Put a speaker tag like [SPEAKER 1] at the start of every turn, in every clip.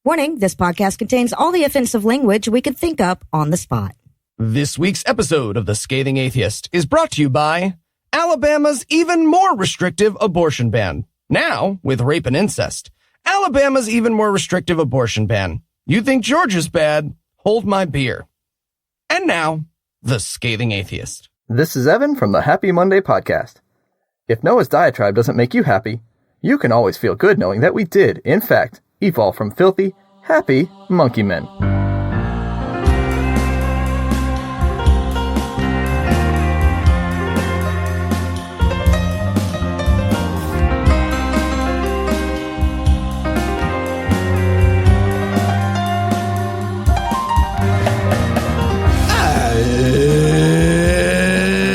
[SPEAKER 1] Warning, this podcast contains all the offensive language we could think up on the spot.
[SPEAKER 2] This week's episode of The Scathing Atheist is brought to you by Alabama's even more restrictive abortion ban. Now, with rape and incest. Alabama's even more restrictive abortion ban. You think Georgia's bad? Hold my beer. And now, The Scathing Atheist.
[SPEAKER 3] This is Evan from the Happy Monday podcast. If Noah's diatribe doesn't make you happy, you can always feel good knowing that we did, in fact, evolve from filthy, happy monkey men.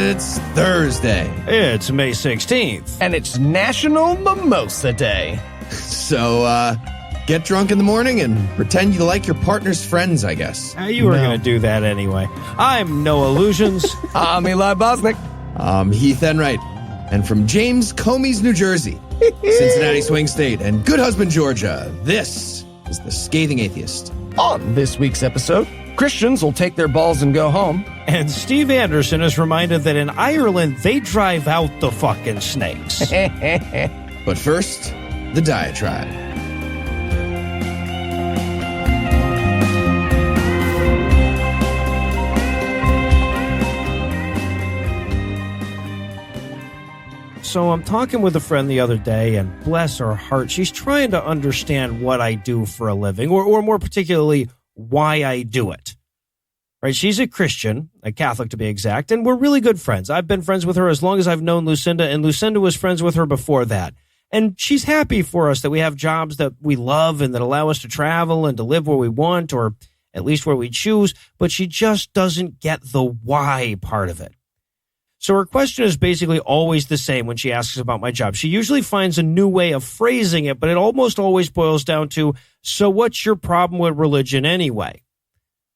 [SPEAKER 4] It's Thursday.
[SPEAKER 5] It's May 16th.
[SPEAKER 2] And it's National Mimosa Day.
[SPEAKER 4] So, get drunk in the morning and pretend you like your partner's friends, I guess.
[SPEAKER 5] You were going to do that anyway. I'm Noah Lugeons.
[SPEAKER 2] I'm Eli Bosnick.
[SPEAKER 4] I'm Heath Enright. And from James Comey's, New Jersey, Cincinnati Swing State, and Good Husband, Georgia, this is The Scathing Atheist.
[SPEAKER 2] On this week's episode, Christians will take their balls and go home.
[SPEAKER 5] And Steve Anderson is reminded that in Ireland, they drive out the fucking snakes.
[SPEAKER 4] But first, the diatribe.
[SPEAKER 5] So I'm talking with a friend the other day, and bless her heart, she's trying to understand what I do for a living, or more particularly, why I do it. Right? She's a Christian, a Catholic to be exact, and we're really good friends. I've been friends with her as long as I've known Lucinda, and Lucinda was friends with her before that. And she's happy for us that we have jobs that we love and that allow us to travel and to live where we want, or at least where we choose, but she just doesn't get the why part of it. So her question is basically always the same when she asks about my job. She usually finds a new way of phrasing it, but it almost always boils down to, so what's your problem with religion anyway?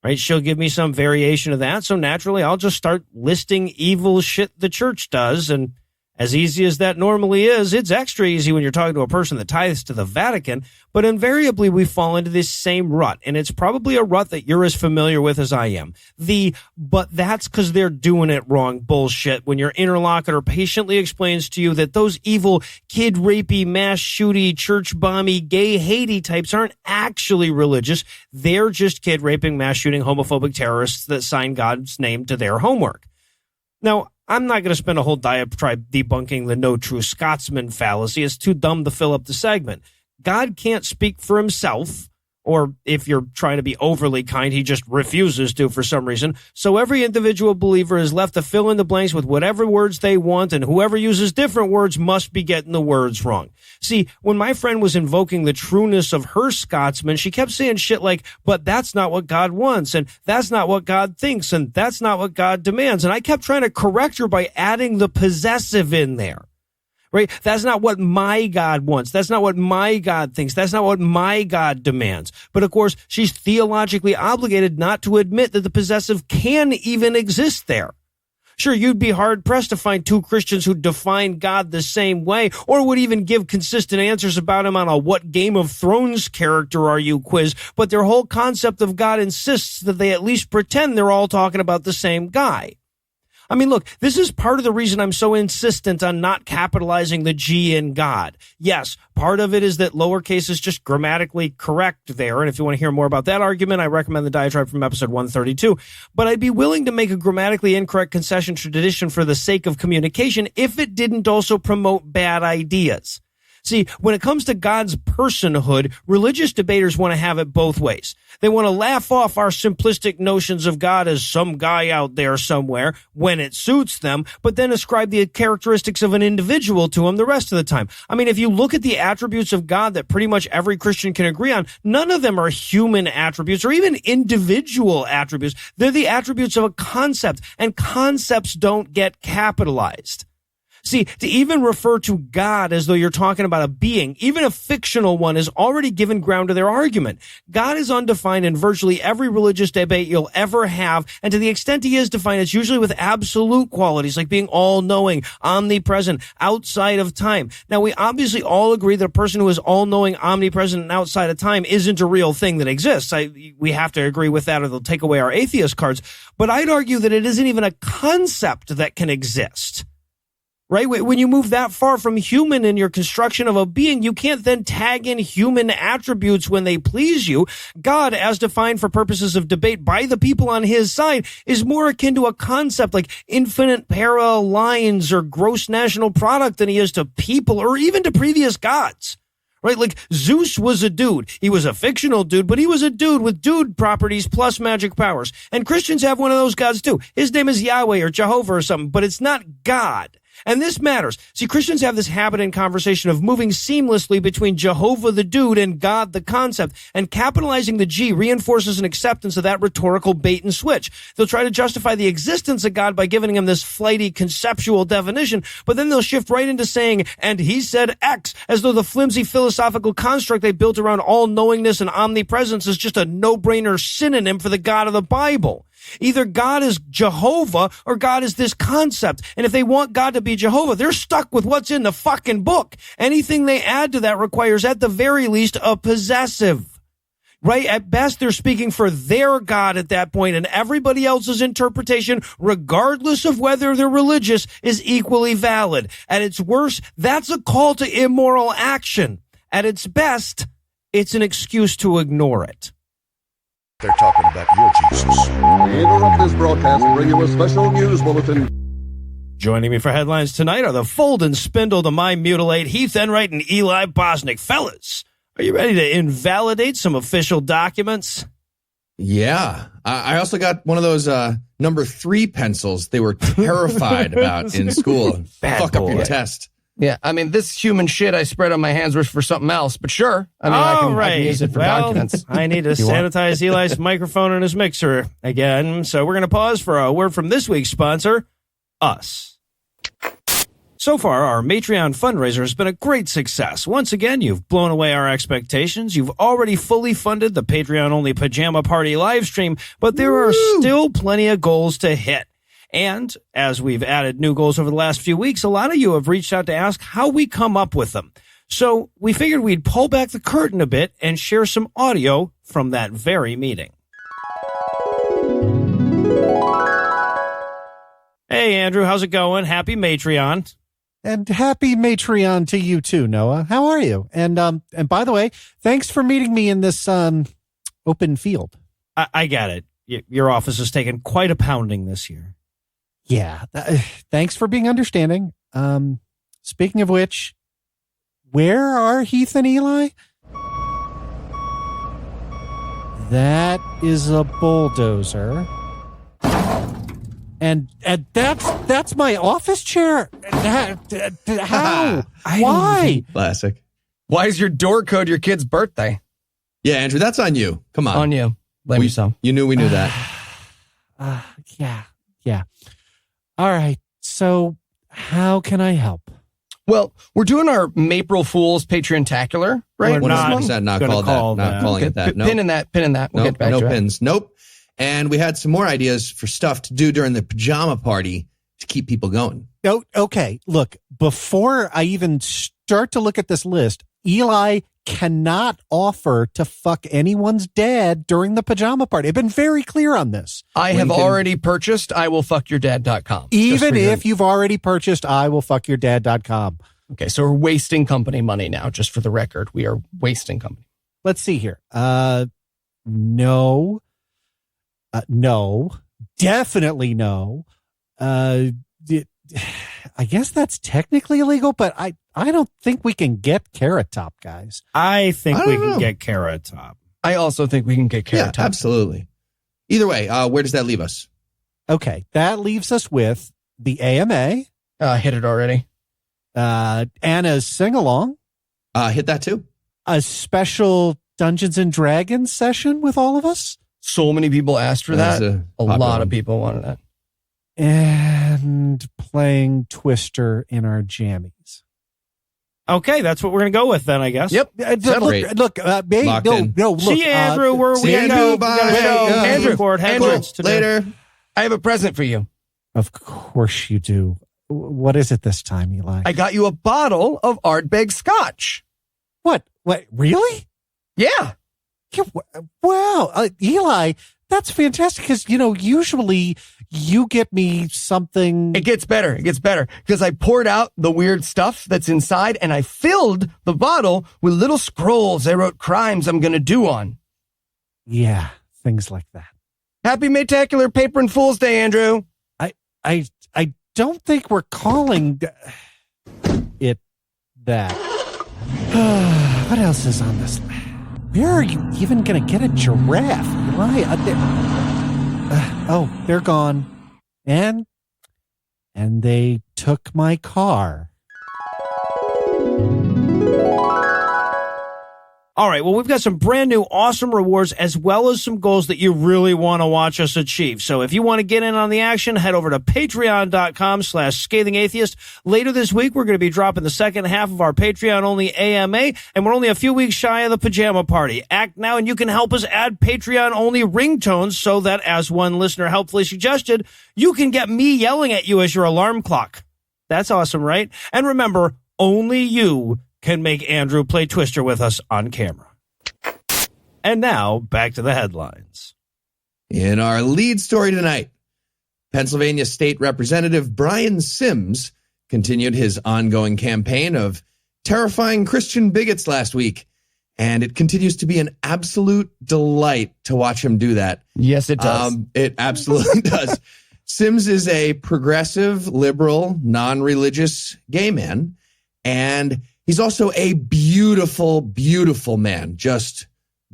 [SPEAKER 5] Right? She'll give me some variation of that, so naturally I'll just start listing evil shit the church does, and as easy as that normally is, it's extra easy when you're talking to a person that tithes to the Vatican, but invariably we fall into this same rut, and it's probably a rut that you're as familiar with as I am. But that's because they're doing it wrong bullshit when your interlocutor patiently explains to you that those evil kid rapey, mass shooty, church bomby, gay hatey types aren't actually religious. They're just kid raping, mass shooting, homophobic terrorists that sign God's name to their homework. Now, I'm not going to spend a whole diatribe debunking the no true Scotsman fallacy. It's too dumb to fill up the segment. God can't speak for himself, or if you're trying to be overly kind, he just refuses to for some reason. So every individual believer is left to fill in the blanks with whatever words they want, and whoever uses different words must be getting the words wrong. See, when my friend was invoking the trueness of her Scotsman, she kept saying shit like, but that's not what God wants, and that's not what God thinks, and that's not what God demands. And I kept trying to correct her by adding the possessive in there. Right? That's not what my God wants. That's not what my God thinks. That's not what my God demands. But of course, she's theologically obligated not to admit that the possessive can even exist there. Sure, you'd be hard-pressed to find two Christians who define God the same way, or would even give consistent answers about him on a what Game of Thrones character are you quiz, but their whole concept of God insists that they at least pretend they're all talking about the same guy. I mean, look, this is part of the reason I'm so insistent on not capitalizing the G in God. Yes, part of it is that lowercase is just grammatically correct there, and if you want to hear more about that argument, I recommend the diatribe from episode 132. But I'd be willing to make a grammatically incorrect concession to tradition for the sake of communication if it didn't also promote bad ideas. See, when it comes to God's personhood, religious debaters want to have it both ways. They want to laugh off our simplistic notions of God as some guy out there somewhere when it suits them, but then ascribe the characteristics of an individual to him the rest of the time. I mean, if you look at the attributes of God that pretty much every Christian can agree on, none of them are human attributes or even individual attributes. They're the attributes of a concept, and concepts don't get capitalized. See, to even refer to God as though you're talking about a being, even a fictional one, is already given ground to their argument. God is undefined in virtually every religious debate you'll ever have, and to the extent he is defined, it's usually with absolute qualities like being all-knowing, omnipresent, outside of time. Now, we obviously all agree that a person who is all-knowing, omnipresent, and outside of time isn't a real thing that exists. We have to agree with that or they'll take away our atheist cards. But I'd argue that it isn't even a concept that can exist. Right? When you move that far from human in your construction of a being, you can't then tag in human attributes when they please you. God, as defined for purposes of debate by the people on his side, is more akin to a concept like infinite parallel lines or gross national product than he is to people or even to previous gods. Right? Like Zeus was a dude. He was a fictional dude, but he was a dude with dude properties plus magic powers. And Christians have one of those gods too. His name is Yahweh or Jehovah or something, but it's not God. And this matters. See, Christians have this habit in conversation of moving seamlessly between Jehovah the dude and God the concept, and capitalizing the G reinforces an acceptance of that rhetorical bait and switch. They'll try to justify the existence of God by giving him this flighty conceptual definition, but then they'll shift right into saying, and he said X, as though the flimsy philosophical construct they built around all-knowingness and omnipresence is just a no-brainer synonym for the God of the Bible. Either God is Jehovah or God is this concept. And if they want God to be Jehovah, they're stuck with what's in the fucking book. Anything they add to that requires, at the very least, a possessive. Right? At best, they're speaking for their God at that point, and everybody else's interpretation, regardless of whether they're religious, is equally valid. At its worst, that's a call to immoral action. At its best, it's an excuse to ignore it.
[SPEAKER 6] They're talking about your Jesus.
[SPEAKER 7] We interrupt this broadcast to bring you a special news bulletin.
[SPEAKER 5] Joining me for headlines tonight are the fold and spindle to my mutilate Heath Enright and Eli Bosnick. Fellas, are you ready to invalidate some official documents?
[SPEAKER 4] Yeah. I also got one of those number 3 pencils they were terrified about in school. Fuck up your test.
[SPEAKER 2] Yeah, I mean, this human shit I spread on my hands was for something else, but sure. I mean, I can use it for documents.
[SPEAKER 5] I need to sanitize Eli's microphone and his mixer again, so we're going to pause for a word from this week's sponsor, us. So far, our Matreon fundraiser has been a great success. Once again, you've blown away our expectations. You've already fully funded the Patreon-only Pajama Party live stream, but there are still plenty of goals to hit. And as we've added new goals over the last few weeks, a lot of you have reached out to ask how we come up with them. So we figured we'd pull back the curtain a bit and share some audio from that very meeting. Hey, Andrew, how's it going? Happy Matreon.
[SPEAKER 8] And happy Matreon to you too, Noah. How are you? And by the way, thanks for meeting me in this open field.
[SPEAKER 5] I get it. Your office has taken quite a pounding this year.
[SPEAKER 8] Yeah. Thanks for being understanding. Speaking of which, where are Heath and Eli? That is a bulldozer. And that's my office chair. How? Why?
[SPEAKER 4] Classic.
[SPEAKER 2] Why is your door code your kid's birthday?
[SPEAKER 4] Yeah, Andrew, that's on you. Come on.
[SPEAKER 2] On you. Blame yourself.
[SPEAKER 4] You knew we knew that.
[SPEAKER 8] Yeah. All right. So how can I help?
[SPEAKER 2] Well, we're doing our April Fool's Patreon-tacular, right?
[SPEAKER 5] We're not
[SPEAKER 4] calling it that. No.
[SPEAKER 2] Pin in that. We'll get back to
[SPEAKER 4] no
[SPEAKER 2] it.
[SPEAKER 4] pins. Nope. And we had some more ideas for stuff to do during the pajama party to keep people going.
[SPEAKER 8] Oh, okay. Look, before I even start to look at this list, Eli cannot offer to fuck anyone's dad during the pajama party. I've been very clear on this.
[SPEAKER 2] I have already purchased IWillFuckYourDad.com.
[SPEAKER 8] Even if you've already purchased IWillFuckYourDad.com.
[SPEAKER 2] Okay, so we're wasting company money now, just for the record. We are wasting company.
[SPEAKER 8] Let's see here. No. No. Definitely no. I guess that's technically illegal, but I don't think we can get Carrot Top, guys.
[SPEAKER 5] I think we can get Carrot Top.
[SPEAKER 2] I also think we can get Carrot Top.
[SPEAKER 4] Absolutely. Either way, where does that leave us?
[SPEAKER 8] Okay, that leaves us with the AMA.
[SPEAKER 2] Hit it already.
[SPEAKER 8] Anna's sing-along.
[SPEAKER 4] Hit that too.
[SPEAKER 8] A special Dungeons and Dragons session with all of us.
[SPEAKER 2] So many people asked for that. A lot of people wanted that.
[SPEAKER 8] and playing Twister in our jammies.
[SPEAKER 5] Okay, that's what we're going to go with then, I guess.
[SPEAKER 2] Yep.
[SPEAKER 8] Look,
[SPEAKER 4] Locked in.
[SPEAKER 8] look.
[SPEAKER 5] See you, Andrew.
[SPEAKER 4] See you, Andrew. Bye.
[SPEAKER 2] Andrew,
[SPEAKER 5] Andrew,
[SPEAKER 2] later. I have a present for you.
[SPEAKER 8] Of course you do. What is it this time, Eli?
[SPEAKER 2] I got you a bottle of Ardbeg Scotch.
[SPEAKER 8] What? Really?
[SPEAKER 2] Yeah.
[SPEAKER 8] Yeah, wow, Eli, that's fantastic because, usually you get me something.
[SPEAKER 2] It gets better because I poured out the weird stuff that's inside and I filled the bottle with little scrolls I wrote crimes I'm going to do on.
[SPEAKER 8] Yeah, things like that.
[SPEAKER 2] Happy Maytacular Paper and Fool's Day, Andrew.
[SPEAKER 8] I don't think we're calling it that. What else is on this list? Where are you even going to get a giraffe, Eli? They're gone. And they took my car.
[SPEAKER 5] All right, well, we've got some brand new awesome rewards as well as some goals that you really want to watch us achieve. So if you want to get in on the action, head over to patreon.com/scathingatheist. Later this week, we're going to be dropping the second half of our Patreon-only AMA, and we're only a few weeks shy of the pajama party. Act now, and you can help us add Patreon-only ringtones so that, as one listener helpfully suggested, you can get me yelling at you as your alarm clock. That's awesome, right? And remember, only you can make Andrew play Twister with us on camera. And now, back to the headlines.
[SPEAKER 4] In our lead story tonight, Pennsylvania State Representative Brian Sims continued his ongoing campaign of terrifying Christian bigots last week, and it continues to be an absolute delight to watch him do that.
[SPEAKER 2] Yes, it does.
[SPEAKER 4] It absolutely does. Sims is a progressive, liberal, non-religious gay man, and he's also a beautiful, beautiful man. Just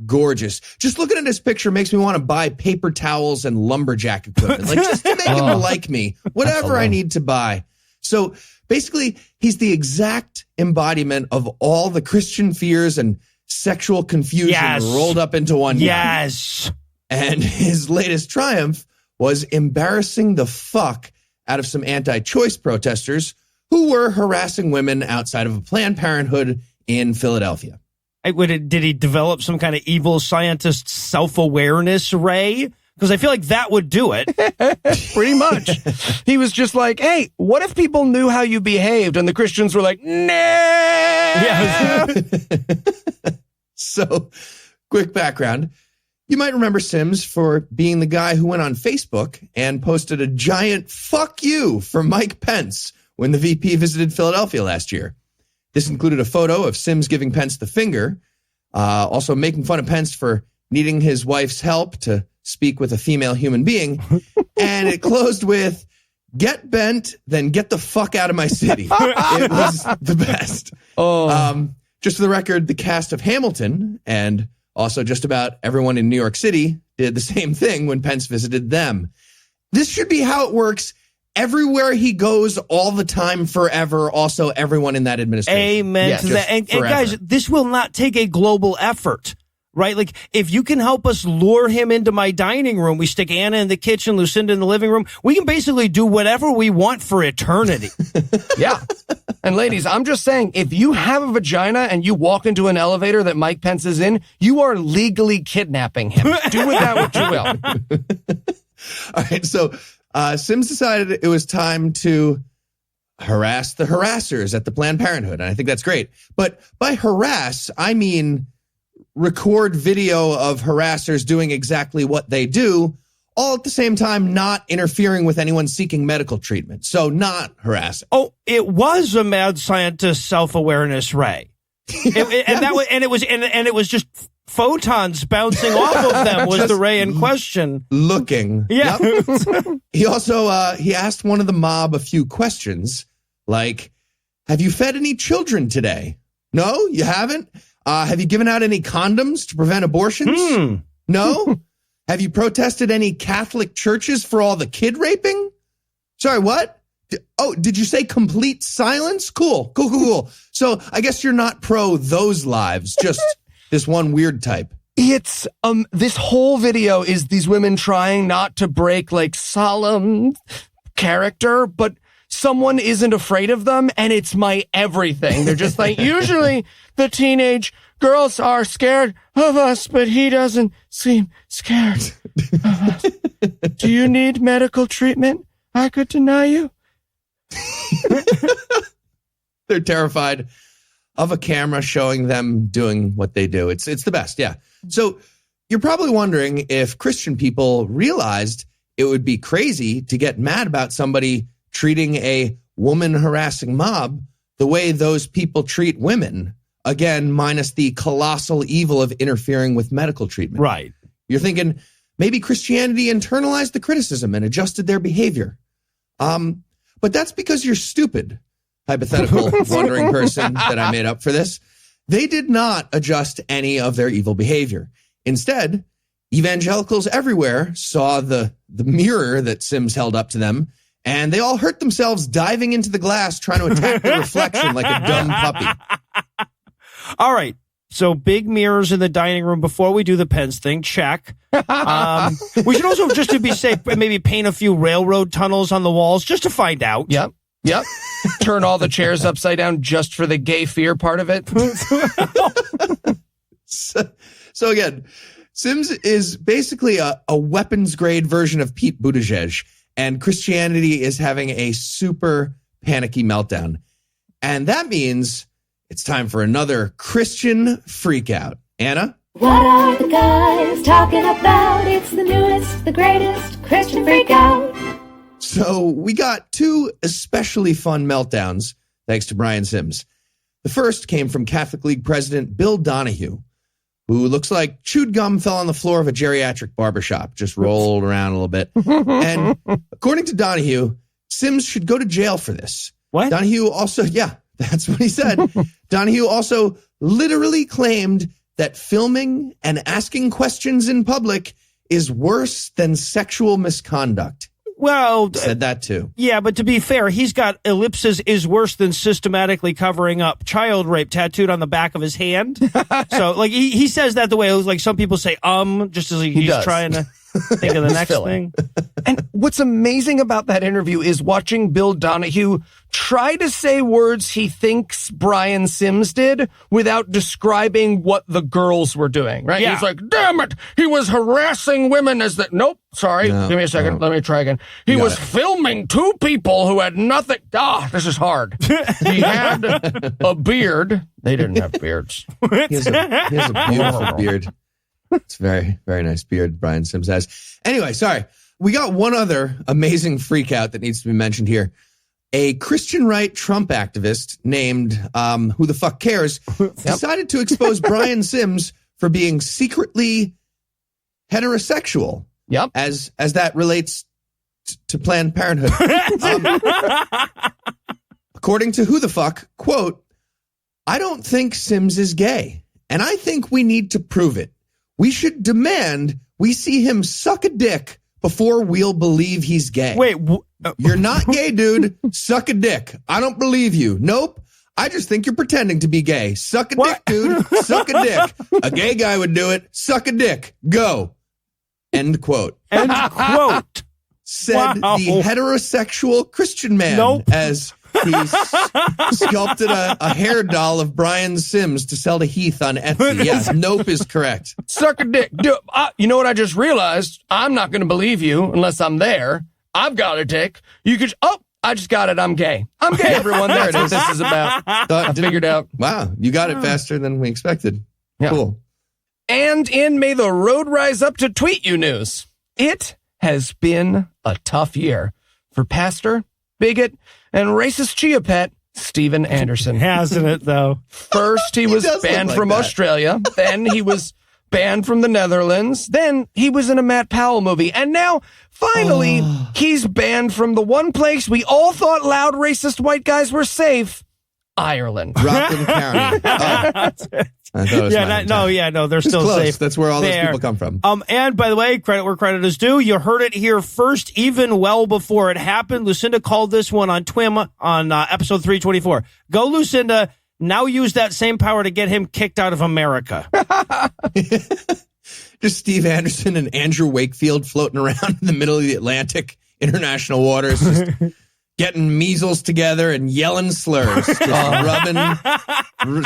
[SPEAKER 4] gorgeous. Just looking at his picture makes me want to buy paper towels and lumberjack equipment. Like, just to make him like me. Whatever I need to buy. So basically, he's the exact embodiment of all the Christian fears and sexual confusion rolled up into one guy.
[SPEAKER 5] Yes.
[SPEAKER 4] And his latest triumph was embarrassing the fuck out of some anti-choice protesters who were harassing women outside of a Planned Parenthood in Philadelphia.
[SPEAKER 5] Did he develop some kind of evil scientist self-awareness, Ray? Because I feel like that would do it.
[SPEAKER 2] Pretty much. He was just like, hey, what if people knew how you behaved? And the Christians were like, nah.
[SPEAKER 5] Yeah.
[SPEAKER 4] So, quick background. You might remember Sims for being the guy who went on Facebook and posted a giant fuck you for Mike Pence when the VP visited Philadelphia last year. This included a photo of Sims giving Pence the finger, also making fun of Pence for needing his wife's help to speak with a female human being. And it closed with, get bent, then get the fuck out of my city. It was the best. Just for the record, the cast of Hamilton and also just about everyone in New York City did the same thing when Pence visited them. This should be how it works everywhere he goes all the time forever. Also, everyone in that administration.
[SPEAKER 5] Amen to that. And guys, this will not take a global effort, right? Like, if you can help us lure him into my dining room, we stick Anna in the kitchen, Lucinda in the living room. We can basically do whatever we want for eternity.
[SPEAKER 2] Yeah. And ladies, I'm just saying, if you have a vagina and you walk into an elevator that Mike Pence is in, you are legally kidnapping him. Do with that what you will.
[SPEAKER 4] All right. So Sims decided it was time to harass the harassers at the Planned Parenthood. And I think that's great. But by harass, I mean record video of harassers doing exactly what they do, all at the same time not interfering with anyone seeking medical treatment. So not harassing.
[SPEAKER 5] Oh, it was a mad scientist self-awareness, Ray. It was just photons bouncing off of them was the Ray in question.
[SPEAKER 4] Looking.
[SPEAKER 5] Yeah.
[SPEAKER 4] Yep. He also he asked one of the mob a few questions like, have you fed any children today? No, you haven't? Have you given out any condoms to prevent abortions? No? Have you protested any Catholic churches for all the kid raping? Sorry, what? Did you say complete silence? Cool. So I guess you're not pro those lives, just this one weird type.
[SPEAKER 2] It's this whole video is these women trying not to break like solemn character, but someone isn't afraid of them, and it's my everything. They're just like, usually the teenage girls are scared of us, but he doesn't seem scared of us. Do you need medical treatment? I could deny you.
[SPEAKER 4] They're terrified of a camera showing them doing what they do. It's the best, yeah. So you're probably wondering if Christian people realized it would be crazy to get mad about somebody treating a woman-harassing mob the way those people treat women. Again, minus the colossal evil of interfering with medical treatment.
[SPEAKER 5] Right.
[SPEAKER 4] You're thinking maybe Christianity internalized the criticism and adjusted their behavior. But that's because you're stupid, hypothetical wondering person that I made up for this. They did not adjust any of their evil behavior. Instead, evangelicals everywhere saw the mirror that Sims held up to them, and they all hurt themselves diving into the glass trying to attack the reflection like a dumb puppy.
[SPEAKER 5] All right. So big mirrors in the dining room before we do the Pence thing. Check. We should also, just to be safe, maybe paint a few railroad tunnels on the walls just to find out.
[SPEAKER 2] Yep. Turn all the chairs upside down just for the gay fear part of it.
[SPEAKER 4] So again, Sims is basically a weapons grade version of Pete Buttigieg, and Christianity is having a super panicky meltdown. And that means it's time for another Christian freakout. Anna?
[SPEAKER 9] What are the guys talking about? It's the newest, the greatest Christian freakout.
[SPEAKER 4] So we got two especially fun meltdowns, thanks to Brian Sims. The first came from Catholic League President Bill Donahue, who looks like chewed gum fell on the floor of a geriatric barbershop, just rolled around a little bit. And according to Donahue, Sims should go to jail for this.
[SPEAKER 5] What?
[SPEAKER 4] Donahue also, yeah, that's what he said. Donahue also literally claimed that filming and asking questions in public is worse than sexual misconduct.
[SPEAKER 5] Well,
[SPEAKER 4] Said that too.
[SPEAKER 5] yeah, but to be fair, he's got ellipses is worse than systematically covering up child rape tattooed on the back of his hand. So, like, he says that the way, like, some people say, just as he's
[SPEAKER 2] does.
[SPEAKER 5] trying to think of the next thing.
[SPEAKER 2] And what's amazing about that interview is watching Bill Donahue try to say words he thinks Brian Sims did without describing what the girls were doing, right?
[SPEAKER 5] Yeah.
[SPEAKER 2] He's like, damn it, he was harassing women as that. Nope, sorry,
[SPEAKER 4] No,
[SPEAKER 2] give me a second, let me try again. He was filming two people who had nothing. This is hard. He had a beard. They didn't have beards.
[SPEAKER 4] He has a beautiful beard. It's a very, very nice beard Brian Sims has. Anyway, sorry. We got one other amazing freakout that needs to be mentioned here. A Christian right Trump activist named Who the Fuck Cares decided to expose Brian Sims for being secretly heterosexual.
[SPEAKER 2] Yep.
[SPEAKER 4] As that relates to Planned Parenthood. According to Who the Fuck, quote, I don't think Sims is gay, and I think we need to prove it. We should demand we see him suck a dick before we'll believe he's gay.
[SPEAKER 5] Wait,
[SPEAKER 4] You're not gay, dude. Suck a dick. I don't believe you. Nope. I just think you're pretending to be gay. Suck a dick, dude. Suck a dick. A gay guy would do it. Suck a dick. Go. End quote.
[SPEAKER 5] end quote.
[SPEAKER 4] Said the heterosexual Christian man.
[SPEAKER 5] Nope.
[SPEAKER 4] As he sculpted a hair doll of Brian Sims to sell to Heath on Etsy. Yes, nope is correct.
[SPEAKER 2] Suck a dick. You know what I just realized? I'm not going to believe you unless I'm there. I've got a dick. You could. I just got it. I'm gay. I'm gay, everyone. There it is. This is about. I figured out.
[SPEAKER 4] Wow, you got it faster than we expected.
[SPEAKER 2] Yeah.
[SPEAKER 4] Cool.
[SPEAKER 2] And in May the Road Rise Up to Tweet You news, it has been a tough year for pastor, bigot, and racist chia pet Steven Anderson.
[SPEAKER 5] Hasn't it, though?
[SPEAKER 2] First, he was banned from Australia. Then he was banned from the Netherlands. Then he was in a Matt Powell movie. And now, finally, he's banned from the one place we all thought loud racist white guys were safe, Ireland.
[SPEAKER 4] Rockland County. I thought it was
[SPEAKER 5] they're
[SPEAKER 4] It's
[SPEAKER 5] still
[SPEAKER 4] close.
[SPEAKER 5] safe.
[SPEAKER 4] That's where all those
[SPEAKER 5] there.
[SPEAKER 4] people come from.
[SPEAKER 5] And by the way, credit where credit is due. You heard it here first, even well before it happened. Lucinda called this one on TWIM on episode 324. Go, Lucinda. Now use that same power to get him kicked out of America.
[SPEAKER 4] Just Steve Anderson and Andrew Wakefield floating around in the middle of the Atlantic international waters, just getting measles together and yelling slurs, just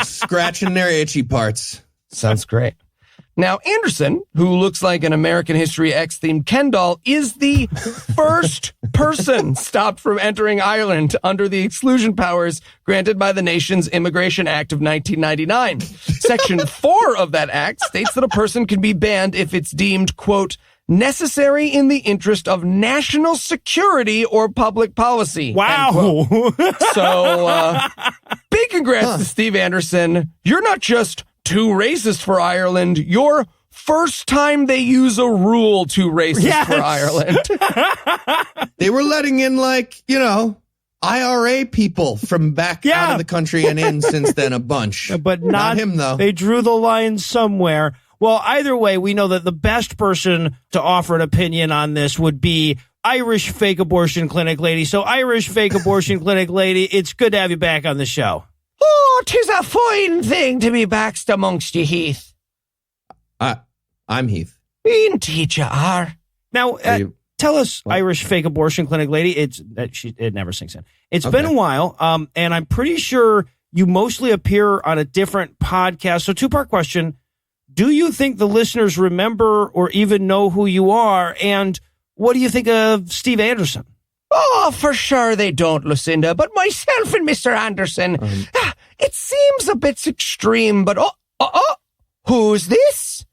[SPEAKER 4] scratching their itchy parts.
[SPEAKER 2] Sounds great. Now, Anderson, who looks like an American History X-themed Ken doll, is the first person stopped from entering Ireland under the exclusion powers granted by the nation's Immigration Act of 1999. Section 4 of that act states that a person can be banned if it's deemed, quote, necessary in the interest of national security or public policy.
[SPEAKER 5] Wow.
[SPEAKER 2] So, big congrats to Steve Anderson. You're not just too racist for Ireland. You're first time they use a rule too racist for Ireland.
[SPEAKER 4] They were letting in, like, you know, IRA people from back out of the country and in since then a bunch.
[SPEAKER 5] But not
[SPEAKER 4] him, though.
[SPEAKER 5] They drew the line somewhere. Well, either way, we know that the best person to offer an opinion on this would be Irish fake abortion clinic lady. So, Irish fake abortion clinic lady, it's good to have you back on the show.
[SPEAKER 2] Oh, 'tis a fine thing to be backed amongst you, Heath.
[SPEAKER 4] I'm Heath.
[SPEAKER 2] Indeed you are.
[SPEAKER 5] Now, tell us, Irish fake abortion clinic lady, it never sinks in. It's been a while, and I'm pretty sure you mostly appear on a different podcast. So, two-part question. Do you think the listeners remember or even know who you are? And what do you think of Steve Anderson?
[SPEAKER 2] Oh, for sure they don't, Lucinda. But myself and Mr. Anderson, it seems a bit extreme, but who's this?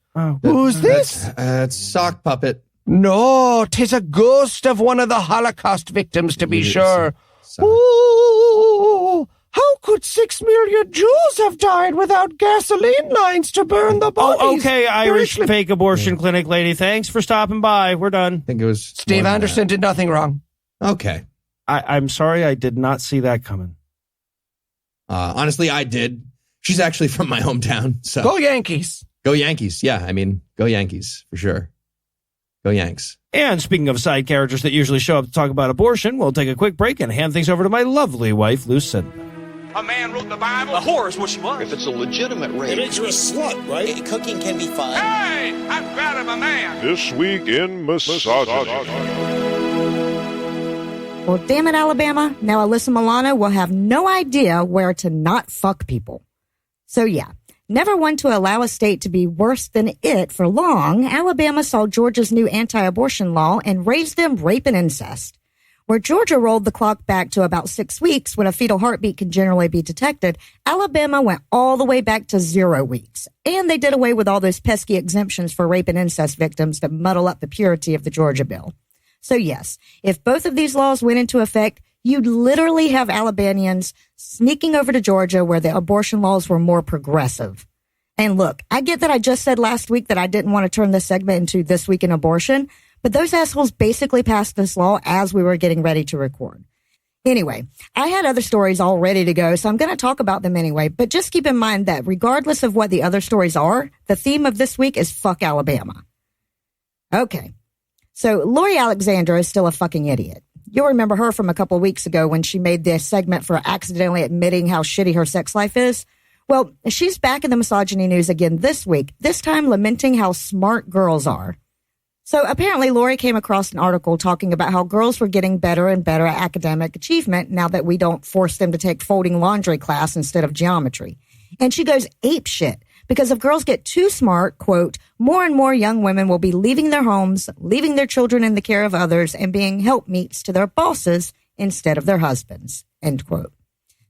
[SPEAKER 2] Who's this?
[SPEAKER 4] It's Sock Puppet.
[SPEAKER 2] No, 'tis a ghost of one of the Holocaust victims, to be sure.
[SPEAKER 4] Sorry.
[SPEAKER 2] Ooh, how could 6 million Jews have died without gasoline lines to burn the bodies?
[SPEAKER 5] Oh, okay, Irish fake abortion clinic lady. Thanks for stopping by. We're done.
[SPEAKER 4] I think it was
[SPEAKER 2] Steve Anderson did nothing wrong.
[SPEAKER 4] Okay.
[SPEAKER 5] I'm sorry, I did not see that coming.
[SPEAKER 4] Honestly, I did. She's actually from my hometown. So
[SPEAKER 2] Go Yankees.
[SPEAKER 4] Go Yankees. Yeah, I mean, go Yankees for sure. Go Yanks.
[SPEAKER 5] And speaking of side characters that usually show up to talk about abortion, we'll take a quick break and hand things over to my lovely wife, Lucinda.
[SPEAKER 10] A man wrote the Bible. A whore is what she was.
[SPEAKER 11] If it's a legitimate rape,
[SPEAKER 10] it makes her a slut, right?
[SPEAKER 11] Cooking can be fun.
[SPEAKER 10] Hey, I'm proud of a man.
[SPEAKER 6] This week in misogyny.
[SPEAKER 1] Well, damn it, Alabama. Now Alyssa Milano will have no idea where to not fuck people. So yeah, never one to allow a state to be worse than it for long, Alabama saw Georgia's new anti-abortion law and raised them rape and incest. Where Georgia rolled the clock back to about 6 weeks when a fetal heartbeat can generally be detected, Alabama went all the way back to 0 weeks. And they did away with all those pesky exemptions for rape and incest victims that muddle up the purity of the Georgia bill. So yes, if both of these laws went into effect, you'd literally have Alabamians sneaking over to Georgia where the abortion laws were more progressive. And look, I get that I just said last week that I didn't want to turn this segment into This Week in Abortion, but those assholes basically passed this law as we were getting ready to record. Anyway, I had other stories all ready to go, so I'm going to talk about them anyway, but just keep in mind that regardless of what the other stories are, the theme of this week is fuck Alabama. Okay. So Lori Alexander is still a fucking idiot. You'll remember her from a couple of weeks ago when she made this segment for accidentally admitting how shitty her sex life is. Well, she's back in the misogyny news again this week, this time lamenting how smart girls are. So apparently Lori came across an article talking about how girls were getting better and better at academic achievement now that we don't force them to take folding laundry class instead of geometry. And she goes apeshit. Because if girls get too smart, quote, more and more young women will be leaving their homes, leaving their children in the care of others, and being helpmeets to their bosses instead of their husbands, end quote.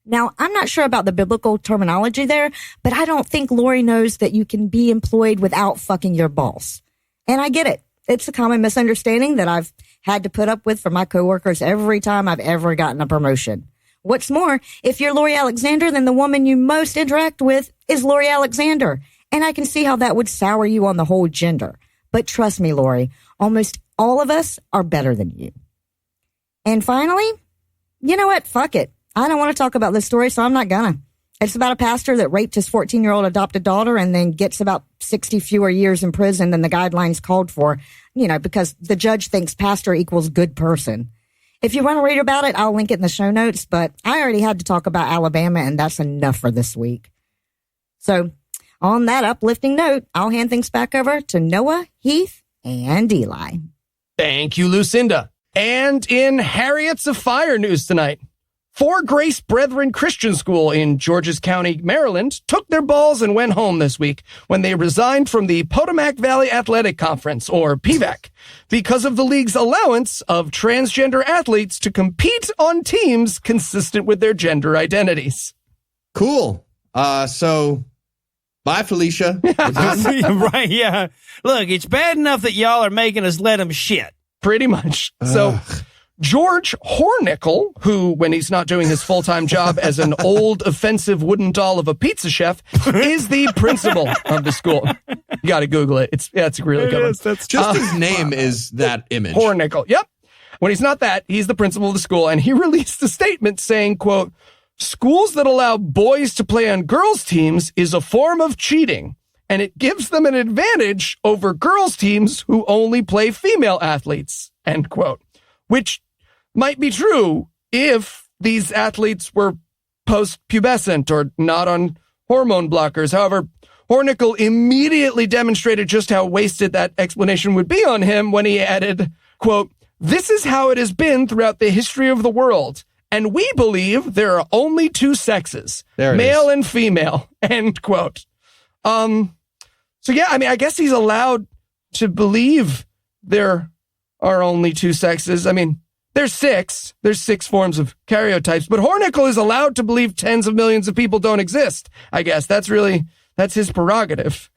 [SPEAKER 1] Now, I'm not sure about the biblical terminology there, but I don't think Lori knows that you can be employed without fucking your boss. And I get it. It's a common misunderstanding that I've had to put up with for my coworkers every time I've ever gotten a promotion. What's more, if you're Lori Alexander, then the woman you most interact with is Lori Alexander. And I can see how that would sour you on the whole gender. But trust me, Lori, almost all of us are better than you. And finally, you know what? Fuck it. I don't want to talk about this story, so I'm not gonna. It's about a pastor that raped his 14-year-old adopted daughter and then gets about 60 fewer years in prison than the guidelines called for, because the judge thinks pastor equals good person. If you want to read about it, I'll link it in the show notes, but I already had to talk about Alabama, and that's enough for this week. So, on that uplifting note, I'll hand things back over to Noah, Heath, and Eli.
[SPEAKER 2] Thank you, Lucinda. And in Harriets of Fire news tonight, 4 Grace Brethren Christian School in Georges County, Maryland, took their balls and went home this week when they resigned from the Potomac Valley Athletic Conference, or PVAC, because of the league's allowance of transgender athletes to compete on teams consistent with their gender identities.
[SPEAKER 4] Cool. So, bye, Felicia.
[SPEAKER 5] Right, yeah. Look, it's bad enough that y'all are making us let them shit.
[SPEAKER 2] Pretty much. So, George Hornickel, who, when he's not doing his full-time job as an old, offensive wooden doll of a pizza chef, is the principal of the school. You got to Google it. It's a really good one.
[SPEAKER 4] That's just his name is that image.
[SPEAKER 2] Hornickel. Yep. When he's not that, he's the principal of the school, and he released a statement saying, quote, "Schools that allow boys to play on girls' teams is a form of cheating, and it gives them an advantage over girls' teams who only play female athletes," end quote. Which might be true if these athletes were post-pubescent or not on hormone blockers. However, Hornickel immediately demonstrated just how wasted that explanation would be on him when he added, quote, "This is how it has been throughout the history of the world. And we believe there are only 2 sexes, male and female," end quote. So yeah, I mean, I guess he's allowed to believe there are only 2 sexes. I mean, there's 6. There's 6 forms of karyotypes, but Hornickel is allowed to believe tens of millions of people don't exist. I guess that's his prerogative.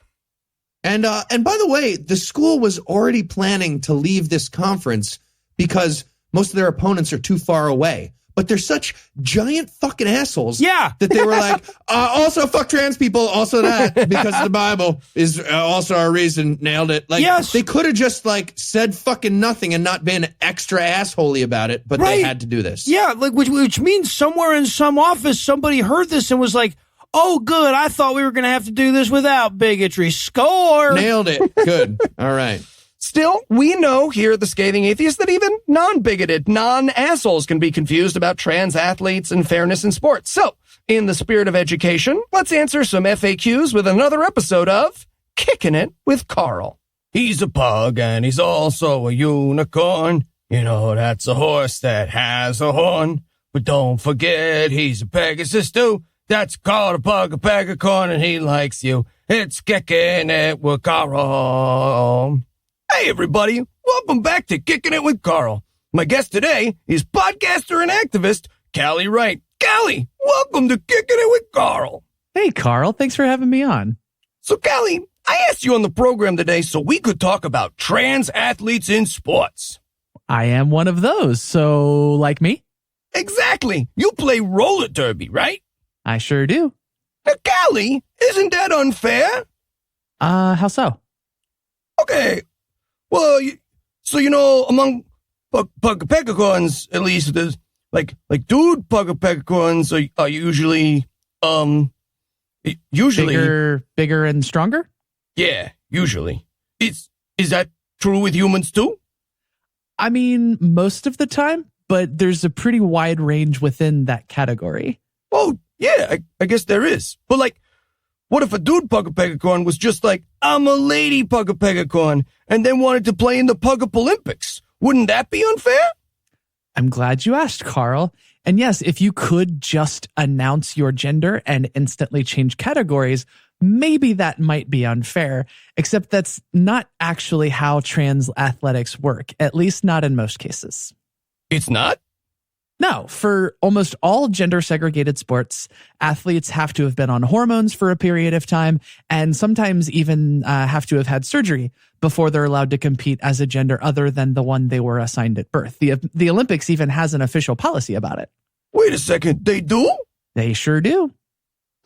[SPEAKER 4] And by the way, the school was already planning to leave this conference because most of their opponents are too far away. But they're such giant fucking assholes that they were like, also fuck trans people, also that, because the Bible is also our reason. Nailed it. Like, they could have just like said fucking nothing and not been extra assholey about it, but they had to do this.
[SPEAKER 5] Yeah, like which means somewhere in some office somebody heard this and was like, "Oh, good, I thought we were going to have to do this without bigotry." Score!
[SPEAKER 4] Nailed it. Good. All right.
[SPEAKER 2] Still, we know here at the Scathing Atheist that even non-bigoted, non-assholes can be confused about trans athletes and fairness in sports. So, in the spirit of education, let's answer some FAQs with another episode of Kicking It with Carl. He's a pug and he's also a unicorn. You know, that's a horse that has a horn. But don't forget, he's a Pegasus too. That's called a pug, a pegacorn, and he likes you. It's Kicking It with Carl. Hey, everybody. Welcome back to Kicking It with Carl. My guest today is podcaster and activist, Callie Wright. Callie, welcome to Kicking It with Carl.
[SPEAKER 11] Hey, Carl. Thanks for having me on.
[SPEAKER 2] So, Callie, I asked you on the program today so we could talk about trans athletes in sports.
[SPEAKER 11] I am one of those, so like me?
[SPEAKER 2] Exactly. You play roller derby, right?
[SPEAKER 11] I sure do.
[SPEAKER 2] Now, Callie, isn't that unfair?
[SPEAKER 11] How so?
[SPEAKER 2] Okay. Well, among pegacorns, at least, there's like dude pegacorns are usually
[SPEAKER 11] bigger and stronger.
[SPEAKER 2] Yeah, usually. Is that true with humans too?
[SPEAKER 11] I mean, most of the time, but there's a pretty wide range within that category.
[SPEAKER 2] Oh, yeah, I guess there is. But like, what if a dude Pug-a-Pegacorn was just like, I'm a lady Pug-a-Pegacorn, and then wanted to play in the Pug-Up Olympics? Wouldn't that be unfair?
[SPEAKER 11] I'm glad you asked, Carl. And yes, if you could just announce your gender and instantly change categories, maybe that might be unfair, except that's not actually how trans athletics work, at least not in most cases.
[SPEAKER 2] It's not?
[SPEAKER 11] No, for almost all gender-segregated sports, athletes have to have been on hormones for a period of time and sometimes even have to have had surgery before they're allowed to compete as a gender other than the one they were assigned at birth. The Olympics even has an official policy about it.
[SPEAKER 2] Wait a second, they do?
[SPEAKER 11] They sure do.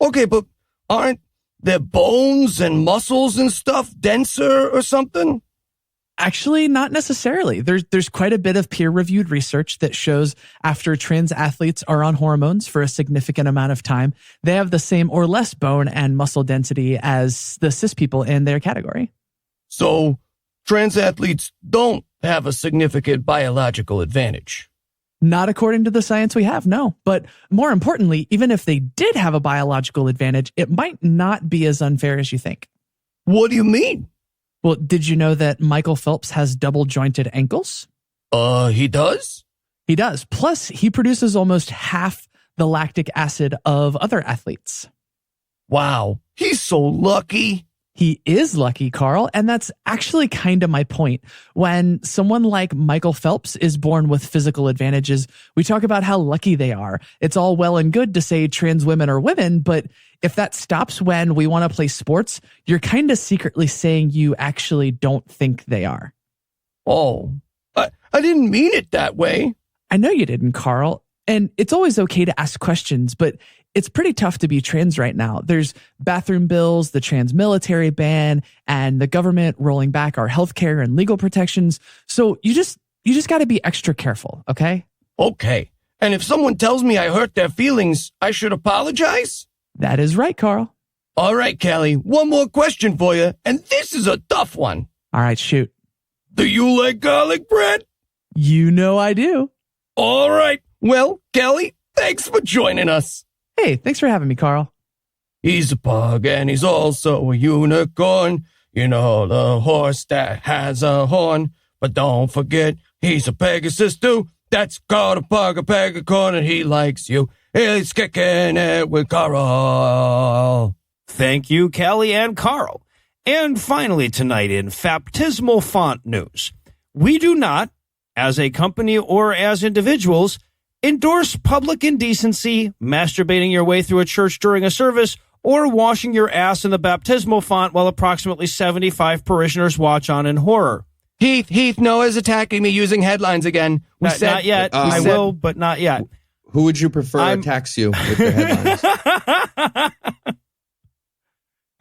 [SPEAKER 2] Okay, but aren't their bones and muscles and stuff denser or something?
[SPEAKER 11] Actually, not necessarily. There's quite a bit of peer-reviewed research that shows after trans athletes are on hormones for a significant amount of time, they have the same or less bone and muscle density as the cis people in their category.
[SPEAKER 2] So, trans athletes don't have a significant biological advantage?
[SPEAKER 11] Not according to the science we have, no. But more importantly, even if they did have a biological advantage, it might not be as unfair as you think.
[SPEAKER 2] What do you mean?
[SPEAKER 11] Well, did you know that Michael Phelps has double-jointed ankles?
[SPEAKER 2] He does?
[SPEAKER 11] He does. Plus, he produces almost half the lactic acid of other athletes.
[SPEAKER 2] Wow, he's so lucky.
[SPEAKER 11] He is lucky, Carl, and that's actually kind of my point. When someone like Michael Phelps is born with physical advantages, we talk about how lucky they are. It's all well and good to say trans women are women, but if that stops when we want to play sports, you're kind of secretly saying you actually don't think they are.
[SPEAKER 2] Oh, I didn't mean it that way.
[SPEAKER 11] I know you didn't, Carl. And it's always okay to ask questions, but it's pretty tough to be trans right now. There's bathroom bills, the trans military ban, and the government rolling back our healthcare and legal protections. So you just got to be extra careful, okay?
[SPEAKER 2] Okay. And if someone tells me I hurt their feelings, I should apologize?
[SPEAKER 11] That is right, Carl.
[SPEAKER 2] All right, Callie, one more question for you, and this is a tough one.
[SPEAKER 11] All right, shoot.
[SPEAKER 2] Do you like garlic bread?
[SPEAKER 11] You know I do.
[SPEAKER 2] All right. Well, Callie, thanks for joining us.
[SPEAKER 11] Hey, thanks for having me, Carl.
[SPEAKER 2] He's a pug and he's also a unicorn. You know, the horse that has a horn. But don't forget, he's a Pegasus too. That's called a pug, a pegacorn, and he likes you. He's kicking it with Carl.
[SPEAKER 5] Thank you, Callie and Carl. And finally tonight in Baptismal Font News, we do not, as a company or as individuals, endorse public indecency, masturbating your way through a church during a service, or washing your ass in the baptismal font while approximately 75 parishioners watch on in horror.
[SPEAKER 2] Heath, Noah's attacking me using headlines again.
[SPEAKER 5] Not yet. I will, but not yet.
[SPEAKER 4] Who would you prefer attacks you with their headlines?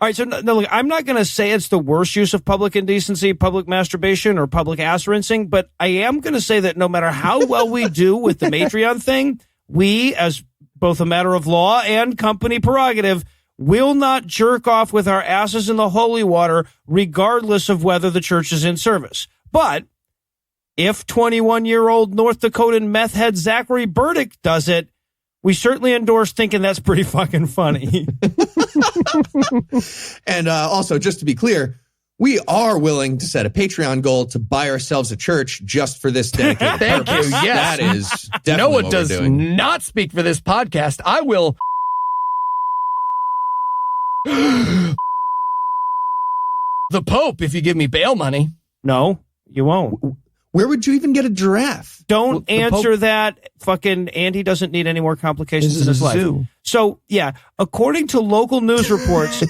[SPEAKER 5] All right, so no, look, I'm not going to say it's the worst use of public indecency, public masturbation, or public ass rinsing, but I am going to say that no matter how well we do with the Matreon thing, we, as both a matter of law and company prerogative, will not jerk off with our asses in the holy water, regardless of whether the church is in service. But if 21-year-old North Dakotan meth head Zachary Burdick does it, we certainly endorse thinking that's pretty fucking funny.
[SPEAKER 4] And also, just to be clear, we are willing to set a Patreon goal to buy ourselves a church just for this dedicated
[SPEAKER 2] Thank
[SPEAKER 4] purpose.
[SPEAKER 2] you. Yes.
[SPEAKER 4] That is definitely
[SPEAKER 2] Noah
[SPEAKER 4] what we're
[SPEAKER 2] does
[SPEAKER 4] doing.
[SPEAKER 2] not speak for this podcast. I will... the Pope if you give me bail money.
[SPEAKER 5] No, you won't.
[SPEAKER 4] Where would you even get a giraffe?
[SPEAKER 5] Don't answer that. Fucking Andy doesn't need any more complications in his life. So, yeah, according to local news reports,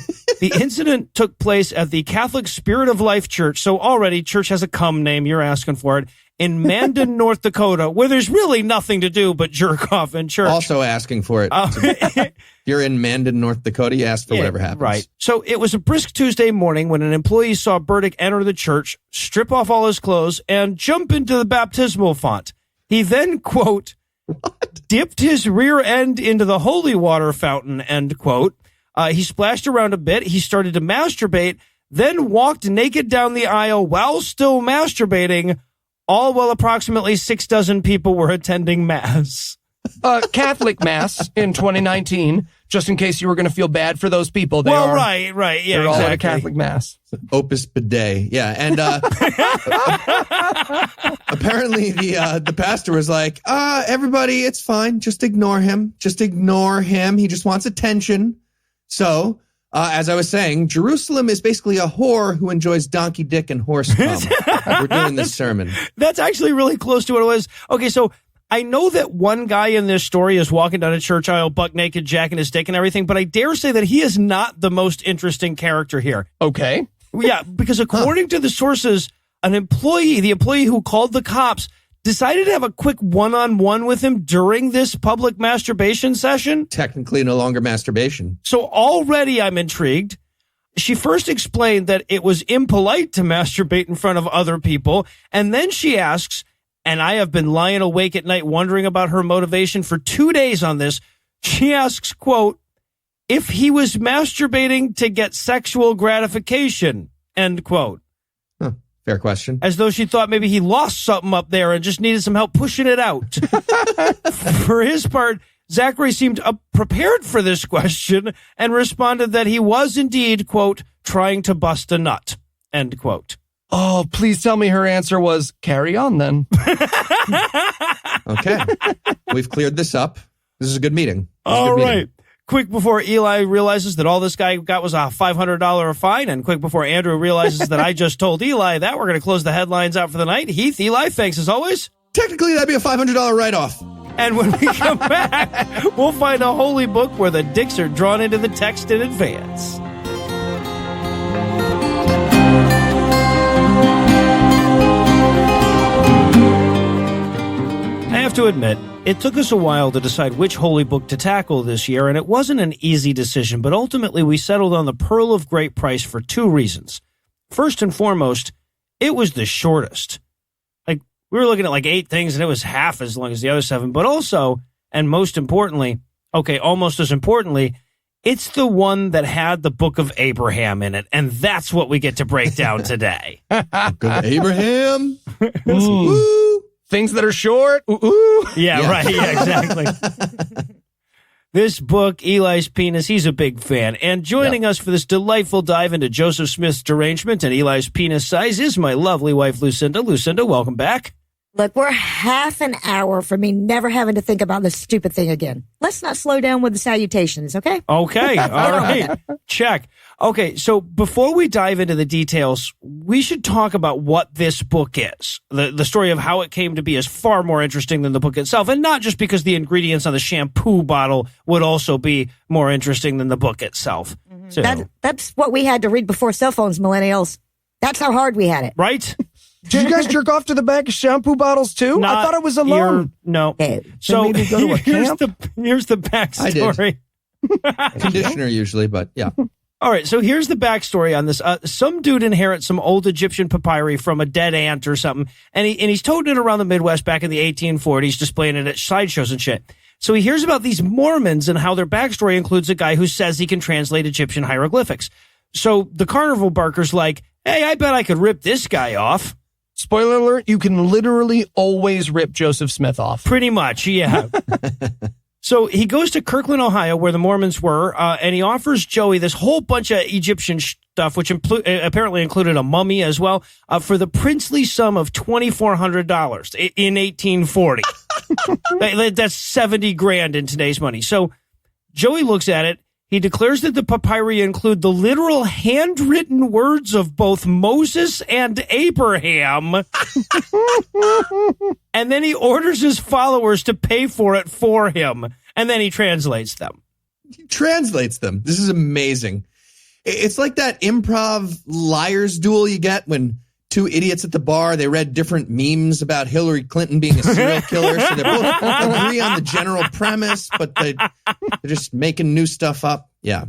[SPEAKER 5] the incident took place at the Catholic Spirit of Life Church. So already, church has a cum name. You're asking for it. In Mandan, North Dakota, where there's really nothing to do but jerk off in church.
[SPEAKER 4] Also asking for it. If you're in Mandan, North Dakota, you ask for whatever happens.
[SPEAKER 5] Right. So it was a brisk Tuesday morning when an employee saw Burdick enter the church, strip off all his clothes, and jump into the baptismal font. He then, quote, dipped his rear end into the holy water fountain, end quote. He splashed around a bit. He started to masturbate, then walked naked down the aisle while still masturbating, all while approximately 6 people were attending Mass.
[SPEAKER 2] Catholic Mass in 2019, just in case you were going to feel bad for those people.
[SPEAKER 5] Right. Yeah,
[SPEAKER 2] they're
[SPEAKER 5] exactly.
[SPEAKER 2] all at a Catholic Mass.
[SPEAKER 4] Opus Bidet. Yeah. And apparently the pastor was like, everybody, it's fine. Just ignore him. Just ignore him. He just wants attention. So, as I was saying, Jerusalem is basically a whore who enjoys donkey dick and horse cum. We're doing this sermon.
[SPEAKER 5] That's actually really close to what it was. Okay, so I know that one guy in this story is walking down a church aisle, buck naked, jacking his dick and everything, but I dare say that he is not the most interesting character here.
[SPEAKER 2] Okay.
[SPEAKER 5] Yeah, because according to the sources, the employee who called the cops, decided to have a quick one-on-one with him during this public masturbation session.
[SPEAKER 4] Technically no longer masturbation.
[SPEAKER 5] So already I'm intrigued. She first explained that it was impolite to masturbate in front of other people. And then she asks, and I have been lying awake at night wondering about her motivation for 2 days on this. She asks, quote, if he was masturbating to get sexual gratification, end quote.
[SPEAKER 4] Fair question.
[SPEAKER 5] As though she thought maybe he lost something up there and just needed some help pushing it out. For his part, Zachary seemed prepared for this question and responded that he was indeed, quote, trying to bust a nut, end quote.
[SPEAKER 2] Oh, please tell me her answer was carry on then.
[SPEAKER 4] Okay. We've cleared this up. This is a good meeting.
[SPEAKER 5] All right. Quick before Eli realizes that all this guy got was a $500 fine, and quick before Andrew realizes that I just told Eli that, we're going to close the headlines out for the night. Heath, Eli, thanks as always.
[SPEAKER 4] Technically, that'd be a $500 write-off.
[SPEAKER 5] And when we come back, we'll find a holy book where the dicks are drawn into the text in advance. I have to admit, it took us a while to decide which holy book to tackle this year, and it wasn't an easy decision, but ultimately we settled on the Pearl of Great Price for two reasons. First and foremost, it was the shortest. Like, we were looking at like 8 things, and it was half as long as the other 7, but also, and most importantly, almost as importantly, it's the one that had the Book of Abraham in it, and that's what we get to break down today.
[SPEAKER 4] Book of Abraham.
[SPEAKER 2] Woo. Things that are short. Ooh.
[SPEAKER 5] Yeah, right. Yeah, exactly. This book, Eli's Penis, he's a big fan. And joining us for this delightful dive into Joseph Smith's derangement and Eli's penis size is my lovely wife, Lucinda. Lucinda, welcome back.
[SPEAKER 1] Look, we're half an hour from me never having to think about this stupid thing again. Let's not slow down with the salutations, okay?
[SPEAKER 5] Okay. All right. Check. Okay. So before we dive into the details, we should talk about what this book is. The story of how it came to be is far more interesting than the book itself. And not just because the ingredients on the shampoo bottle would also be more interesting than the book itself. Mm-hmm. So,
[SPEAKER 1] that's what we had to read before cell phones, millennials. That's how hard we had it.
[SPEAKER 5] Right?
[SPEAKER 2] Did you guys jerk off to the back of shampoo bottles too? I thought it was alone.
[SPEAKER 5] No.
[SPEAKER 2] So maybe go to a camp?
[SPEAKER 5] Here's the backstory.
[SPEAKER 4] Conditioner usually, but yeah.
[SPEAKER 5] All right, so here's the backstory on this. Some dude inherits some old Egyptian papyri from a dead ant or something, and he's toting it around the Midwest back in the 1840s, displaying it at sideshows and shit. So he hears about these Mormons and how their backstory includes a guy who says he can translate Egyptian hieroglyphics. So the carnival barker's like, hey, I bet I could rip this guy off.
[SPEAKER 2] Spoiler alert, you can literally always rip Joseph Smith off.
[SPEAKER 5] Pretty much, yeah. So he goes to Kirkland, Ohio, where the Mormons were, and he offers Joey this whole bunch of Egyptian stuff, which apparently included a mummy as well, for the princely sum of $2,400 in 1840. That's 70 grand in today's money. So Joey looks at it. He declares that the papyri include the literal handwritten words of both Moses and Abraham. And then he orders his followers to pay for it for him. And then he translates them.
[SPEAKER 4] He translates them. This is amazing. It's like that improv liars duel you get when 2 idiots at the bar, they read different memes about Hillary Clinton being a serial killer. So they both agree on the general premise, but they're just making new stuff up. Yeah.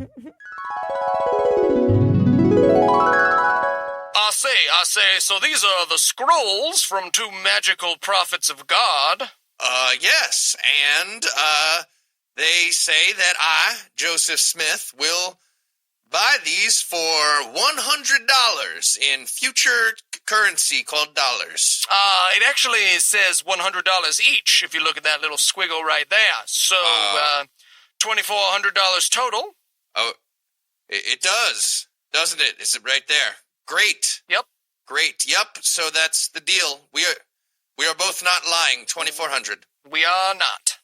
[SPEAKER 2] I say, so these are the scrolls from 2 magical prophets of God.
[SPEAKER 12] Yes, and, they say that I, Joseph Smith, will buy these for $100 in future currency called dollars.
[SPEAKER 2] It actually says $100 each if you look at that little squiggle right there. So, $2,400 total.
[SPEAKER 12] Oh, it does, doesn't it? Is it right there? Great.
[SPEAKER 2] Yep.
[SPEAKER 12] Great. Yep. So that's the deal. We are both not lying. 2,400.
[SPEAKER 2] We are not.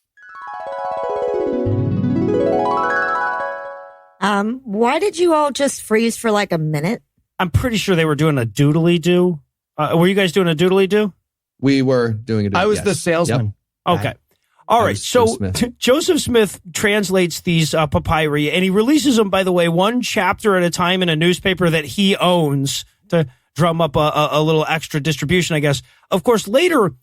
[SPEAKER 1] Why did you all just freeze for like a minute?
[SPEAKER 5] I'm pretty sure they were doing a doodly-doo. Were you guys doing a doodly-doo?
[SPEAKER 4] We were doing a doodly-doo.
[SPEAKER 2] I was the salesman.
[SPEAKER 5] Yep. Okay. All right. So Joseph Smith translates these papyri, and he releases them, by the way, 1 chapter at a time in a newspaper that he owns to drum up a little extra distribution, I guess. Of course, later,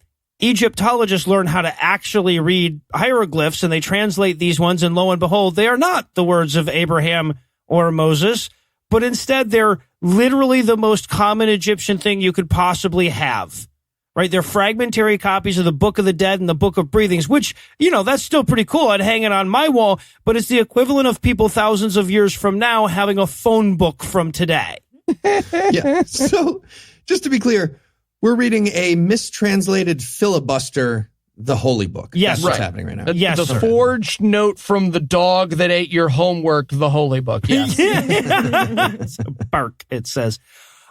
[SPEAKER 5] Egyptologists learn how to actually read hieroglyphs, and they translate these ones, and lo and behold, they are not the words of Abraham or Moses, but instead they're literally the most common Egyptian thing you could possibly have. Right? They're fragmentary copies of the Book of the Dead and the Book of Breathings, which, that's still pretty cool. I'd hang it on my wall, but it's the equivalent of people thousands of years from now having a phone book from today.
[SPEAKER 4] Yeah. So, just to be clear, we're reading a mistranslated filibuster, the Holy Book.
[SPEAKER 5] Yes.
[SPEAKER 4] That's what's happening right now.
[SPEAKER 5] Yes,
[SPEAKER 2] the forged note from the dog that ate your homework, the Holy Book. Yes.
[SPEAKER 5] Bark, it says.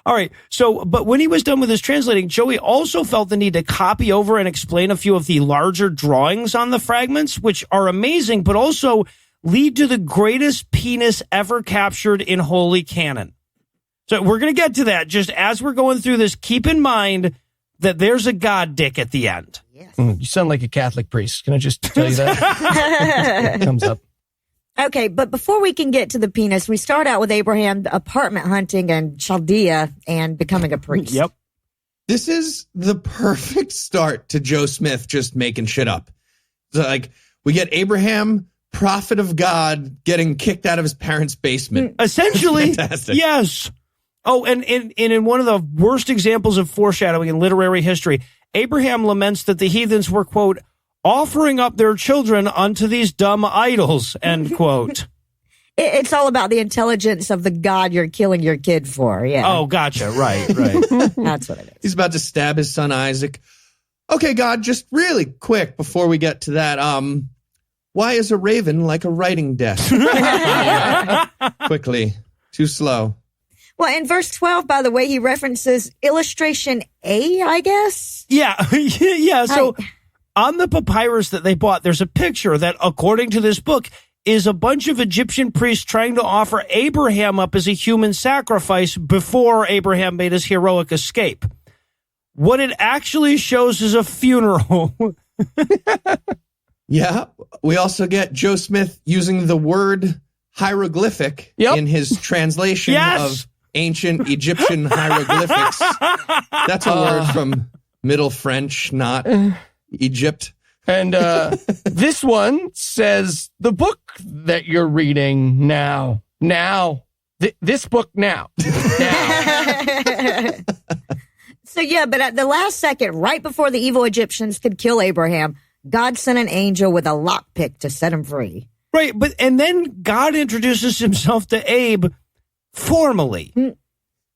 [SPEAKER 5] All right. So, but when he was done with his translating, Joey also felt the need to copy over and explain a few of the larger drawings on the fragments, which are amazing, but also lead to the greatest penis ever captured in Holy Canon. So we're going to get to that. Just as we're going through this, keep in mind that there's a God dick at the end.
[SPEAKER 1] Yes.
[SPEAKER 2] You sound like a Catholic priest. Can I just tell you that? It comes up.
[SPEAKER 1] Okay, but before we can get to the penis, we start out with Abraham apartment hunting in Chaldea and becoming a priest.
[SPEAKER 5] Yep.
[SPEAKER 4] This is the perfect start to Joe Smith just making shit up. So, like, we get Abraham, prophet of God, getting kicked out of his parents' basement.
[SPEAKER 5] Essentially,
[SPEAKER 4] Fantastic.
[SPEAKER 5] yes. Oh, and in one of the worst examples of foreshadowing in literary history, Abraham laments that the heathens were, quote, offering up their children unto these dumb idols, end quote.
[SPEAKER 1] It's all about the intelligence of the God you're killing your kid for. Yeah.
[SPEAKER 5] Oh, gotcha. Right.
[SPEAKER 1] That's what it is.
[SPEAKER 4] He's about to stab his son Isaac. Okay, God, just really quick before we get to that, why is a raven like a writing desk? Quickly. Too slow.
[SPEAKER 1] Well, in verse 12, by the way, he references illustration A, I guess?
[SPEAKER 5] Yeah. Yeah. So on the papyrus that they bought, there's a picture that, according to this book, is a bunch of Egyptian priests trying to offer Abraham up as a human sacrifice before Abraham made his heroic escape. What it actually shows is a funeral.
[SPEAKER 4] Yeah. We also get Joe Smith using the word hieroglyphic in his translation of ancient Egyptian hieroglyphics. That's a word from Middle French, not Egypt.
[SPEAKER 2] And this one says, the book that you're reading now. This book now.
[SPEAKER 1] So, yeah, but at the last second, right before the evil Egyptians could kill Abraham, God sent an angel with a lockpick to set him free.
[SPEAKER 5] Right, and then God introduces himself to Abe formally.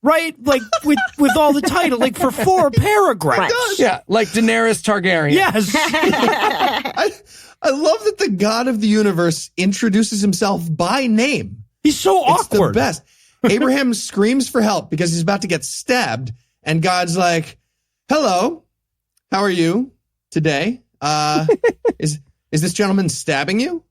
[SPEAKER 5] Right? Like with all the title, like for 4 paragraphs.
[SPEAKER 2] Yeah, like Daenerys Targaryen.
[SPEAKER 5] Yes.
[SPEAKER 4] I love that the God of the universe introduces himself by name.
[SPEAKER 5] He's so awkward.
[SPEAKER 4] It's the best. Abraham screams for help because he's about to get stabbed, and God's like, "Hello, how are you today? Is this gentleman stabbing you?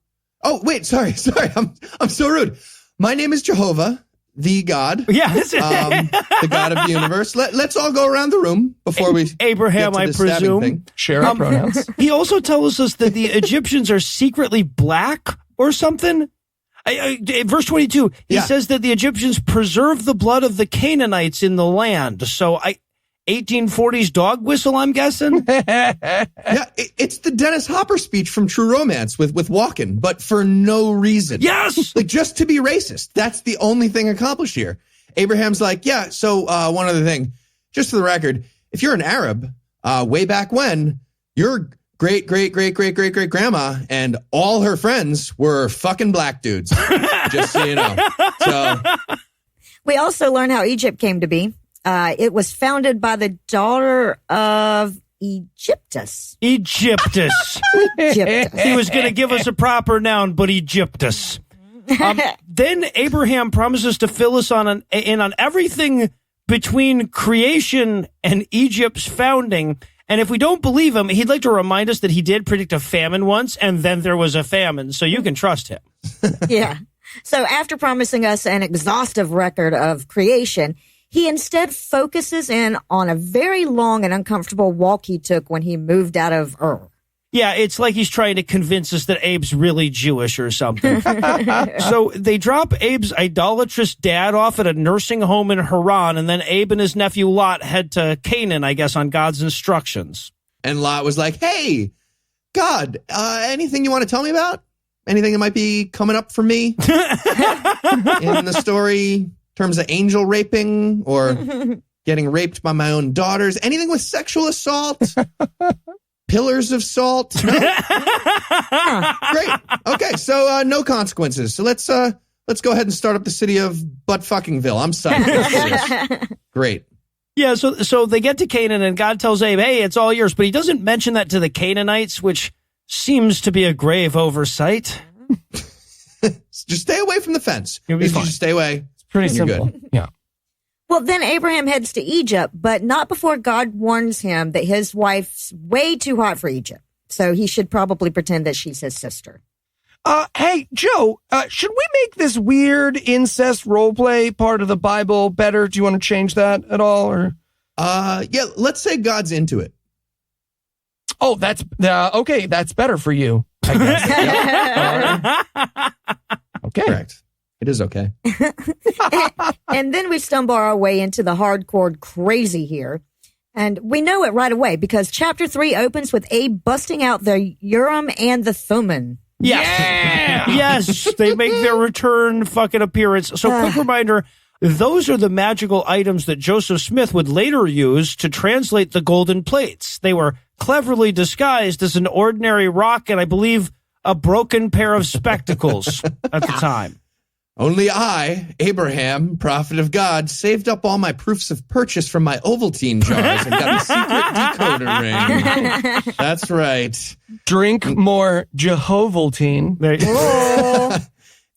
[SPEAKER 4] Oh, wait, sorry, I'm so rude. My name is Jehovah, the God.
[SPEAKER 5] Yes.
[SPEAKER 4] The God of the universe. Let's all go around the room before we
[SPEAKER 5] Abraham,
[SPEAKER 4] get to
[SPEAKER 5] I
[SPEAKER 4] the stabbing
[SPEAKER 5] presume.
[SPEAKER 4] thing.
[SPEAKER 2] Share our pronouns.
[SPEAKER 5] He also tells us that the Egyptians are secretly black or something. Verse 22, he says that the Egyptians preserve the blood of the Canaanites in the land. So 1840s dog whistle, I'm guessing.
[SPEAKER 4] It's the Dennis Hopper speech from True Romance with Walken, but for no reason.
[SPEAKER 5] Yes!
[SPEAKER 4] Like, just to be racist. That's the only thing accomplished here. Abraham's like, so one other thing. Just for the record, if you're an Arab, way back when, your great-great-great-great-great-great-grandma and all her friends were fucking black dudes. Just so you know. So
[SPEAKER 1] we also learn how Egypt came to be. It was founded by the daughter of Egyptus.
[SPEAKER 5] Egyptus. He was going to give us a proper noun, but Egyptus. Then Abraham promises to fill us in on everything between creation and Egypt's founding. And if we don't believe him, he'd like to remind us that he did predict a famine once, and then there was a famine, so you can trust him.
[SPEAKER 1] Yeah. So after promising us an exhaustive record of creation, he instead focuses in on a very long and uncomfortable walk he took when he moved out of Ur.
[SPEAKER 5] Yeah, it's like he's trying to convince us that Abe's really Jewish or something. So they drop Abe's idolatrous dad off at a nursing home in Haran, and then Abe and his nephew Lot head to Canaan, I guess, on God's instructions.
[SPEAKER 4] And Lot was like, hey, God, anything you want to tell me about? Anything that might be coming up for me in the story in terms of angel raping or getting raped by my own daughters? Anything with sexual assault? Pillars of salt? No? Great. Okay, so no consequences. So let's go ahead and start up the city of butt-fuckingville. I'm psyched. Great.
[SPEAKER 5] Yeah, so they get to Canaan, and God tells Abe, hey, it's all yours. But he doesn't mention that to the Canaanites, which seems to be a grave oversight.
[SPEAKER 4] Just stay away from the fence.
[SPEAKER 5] You'll be fine.
[SPEAKER 4] Just stay away.
[SPEAKER 2] It's pretty simple. Good. Yeah.
[SPEAKER 1] Well, then Abraham heads to Egypt, but not before God warns him that his wife's way too hot for Egypt. So he should probably pretend that she's his sister.
[SPEAKER 2] Hey, Joe, should we make this weird incest roleplay part of the Bible better? Do you want to change that at all? Or
[SPEAKER 4] yeah, let's say God's into it.
[SPEAKER 2] Oh, that's okay. That's better for you, I guess. Okay.
[SPEAKER 4] Correct. It is okay.
[SPEAKER 1] And then we stumble our way into the hardcore crazy here. And we know it right away because chapter 3 opens with Abe busting out the Urim and the Thummim.
[SPEAKER 5] Yes. Yeah. Yes. They make their return fucking appearance. So quick reminder, those are the magical items that Joseph Smith would later use to translate the golden plates. They were cleverly disguised as an ordinary rock and I believe a broken pair of spectacles at the time.
[SPEAKER 4] Only I, Abraham, prophet of God, saved up all my proofs of purchase from my Ovaltine jars and got the secret decoder ring. That's right.
[SPEAKER 2] Drink more Jehovaltine.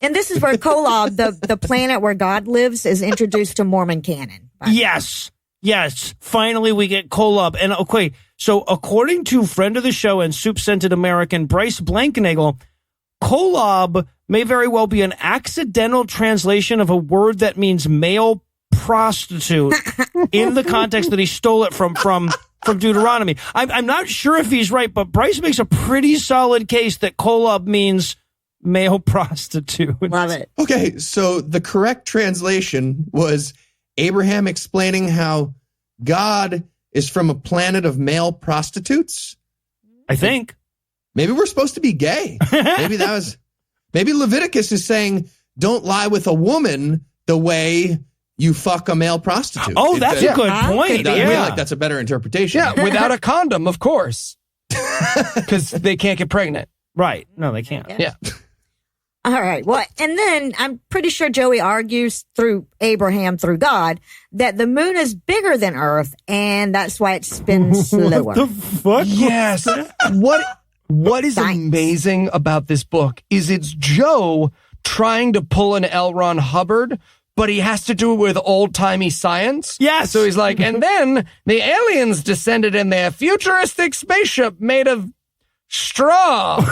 [SPEAKER 1] And this is where Kolob, the planet where God lives, is introduced to Mormon canon.
[SPEAKER 5] Yes. Yes. Finally, we get Kolob. And okay, so according to friend of the show and soup-scented American Bryce Blankenagel, Kolob may very well be an accidental translation of a word that means male prostitute in the context that he stole it from Deuteronomy. I'm not sure if he's right, but Bryce makes a pretty solid case that Kolob means male prostitute.
[SPEAKER 1] Love it.
[SPEAKER 4] Okay, so the correct translation was Abraham explaining how God is from a planet of male prostitutes.
[SPEAKER 5] I think.
[SPEAKER 4] Maybe we're supposed to be gay. Maybe Leviticus is saying, don't lie with a woman the way you fuck a male prostitute.
[SPEAKER 5] Oh, that's a good point.
[SPEAKER 4] I feel like that's a better interpretation.
[SPEAKER 2] Yeah, without a condom, of course. Because they can't get pregnant.
[SPEAKER 5] Right. No, they can't.
[SPEAKER 2] Yeah.
[SPEAKER 1] All right. Well, and then I'm pretty sure Joey argues through Abraham, through God, that the moon is bigger than Earth, and that's why it spins slower.
[SPEAKER 5] What the fuck?
[SPEAKER 2] Yes. What is amazing about this book is it's Joe trying to pull an L. Ron Hubbard, but he has to do it with old-timey science.
[SPEAKER 5] Yes.
[SPEAKER 2] So he's like, and then the aliens descended in their futuristic spaceship made of straw.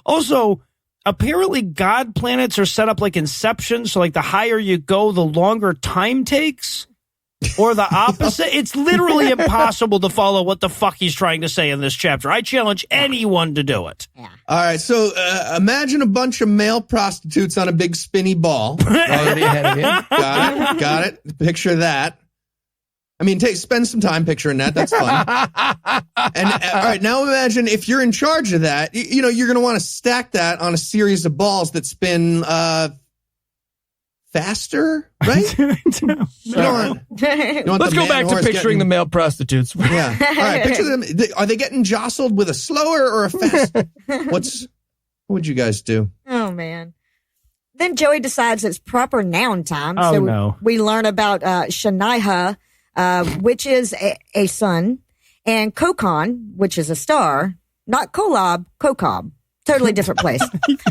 [SPEAKER 5] Also, apparently God planets are set up like Inception, so like the higher you go, the longer time takes. Or the opposite. It's literally impossible to follow what the fuck he's trying to say in this chapter. I challenge anyone to do it.
[SPEAKER 1] Yeah.
[SPEAKER 4] All right, so imagine a bunch of male prostitutes on a big spinny ball. Already ahead of you. Got it. Picture that. I mean, spend some time picturing that. That's fun. And all right, now imagine if you're in charge of that. You're going to want to stack that on a series of balls that spin faster, right?
[SPEAKER 2] Let's go back to picturing the male prostitutes.
[SPEAKER 4] Yeah. All right. Picture them. Are they getting jostled with a slower or a fast? What would you guys do?
[SPEAKER 1] Oh, man. Then Joey decides it's proper noun time.
[SPEAKER 5] Oh,
[SPEAKER 1] so
[SPEAKER 5] no.
[SPEAKER 1] we learn about Shaniah, which is a sun, and Kokon, which is a star. Not Kolob, Kokob. Totally different place.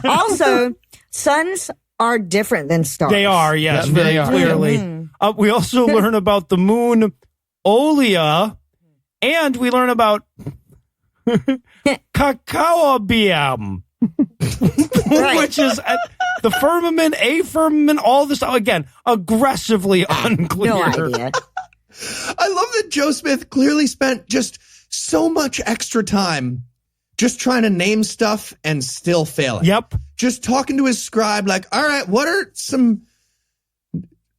[SPEAKER 1] Also, suns are different than stars.
[SPEAKER 5] They are, yes, very clearly. Mm-hmm. We also learn about the moon, Olia, and we learn about Kakaobiam, which is the firmament, a firmament, all this stuff. Again, aggressively unclear.
[SPEAKER 1] No idea.
[SPEAKER 4] I love that Joe Smith clearly spent just so much extra time just trying to name stuff and still failing.
[SPEAKER 5] Yep.
[SPEAKER 4] Just talking to his scribe like, all right, what are some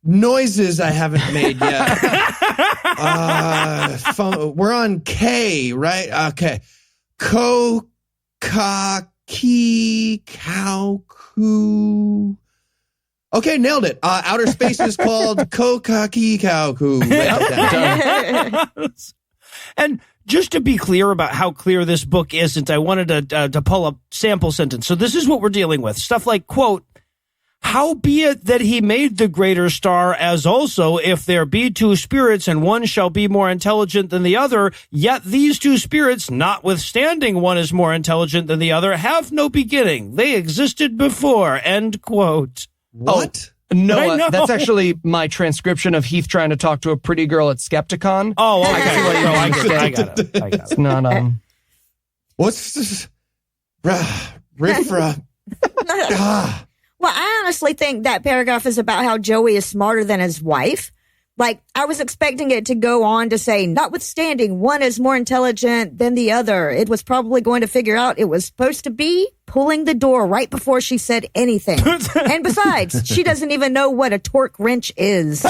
[SPEAKER 4] noises I haven't made yet? We're on K, right? Okay. Ko, ka, ki, cow, coo. Okay, nailed it. Outer space is called Ko, ka, ki, cow, coo.
[SPEAKER 5] And just to be clear about how clear this book isn't, I wanted to pull up sample sentence. So this is what we're dealing with. Stuff like, quote, howbeit that he made the greater star, as also if there be two spirits and one shall be more intelligent than the other, yet these two spirits, notwithstanding one is more intelligent than the other, have no beginning. They existed before, end quote.
[SPEAKER 4] What?
[SPEAKER 2] No, that's actually my transcription of Heath trying to talk to a pretty girl at Skepticon.
[SPEAKER 5] Oh, okay. I got it.
[SPEAKER 2] It's not,
[SPEAKER 4] What's this? Riffra.
[SPEAKER 1] Well, I honestly think that paragraph is about how Joey is smarter than his wife. Like, I was expecting it to go on to say, notwithstanding one is more intelligent than the other, it was probably going to figure out it was supposed to be pulling the door right before she said anything. And besides, she doesn't even know what a torque wrench is.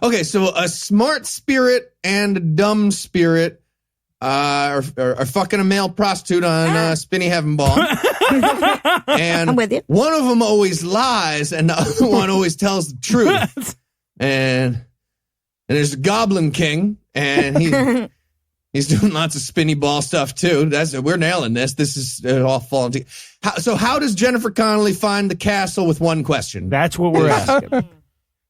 [SPEAKER 4] Okay, so a smart spirit and a dumb spirit are fucking a male prostitute on Spinny Heaven Ball. And
[SPEAKER 1] I'm with you.
[SPEAKER 4] One of them always lies and the other one always tells the truth. And there's a Goblin King, and he's doing lots of spinny ball stuff too. We're nailing this. This is all falling together. So how does Jennifer Connelly find the castle with one question?
[SPEAKER 5] That's what we're asking.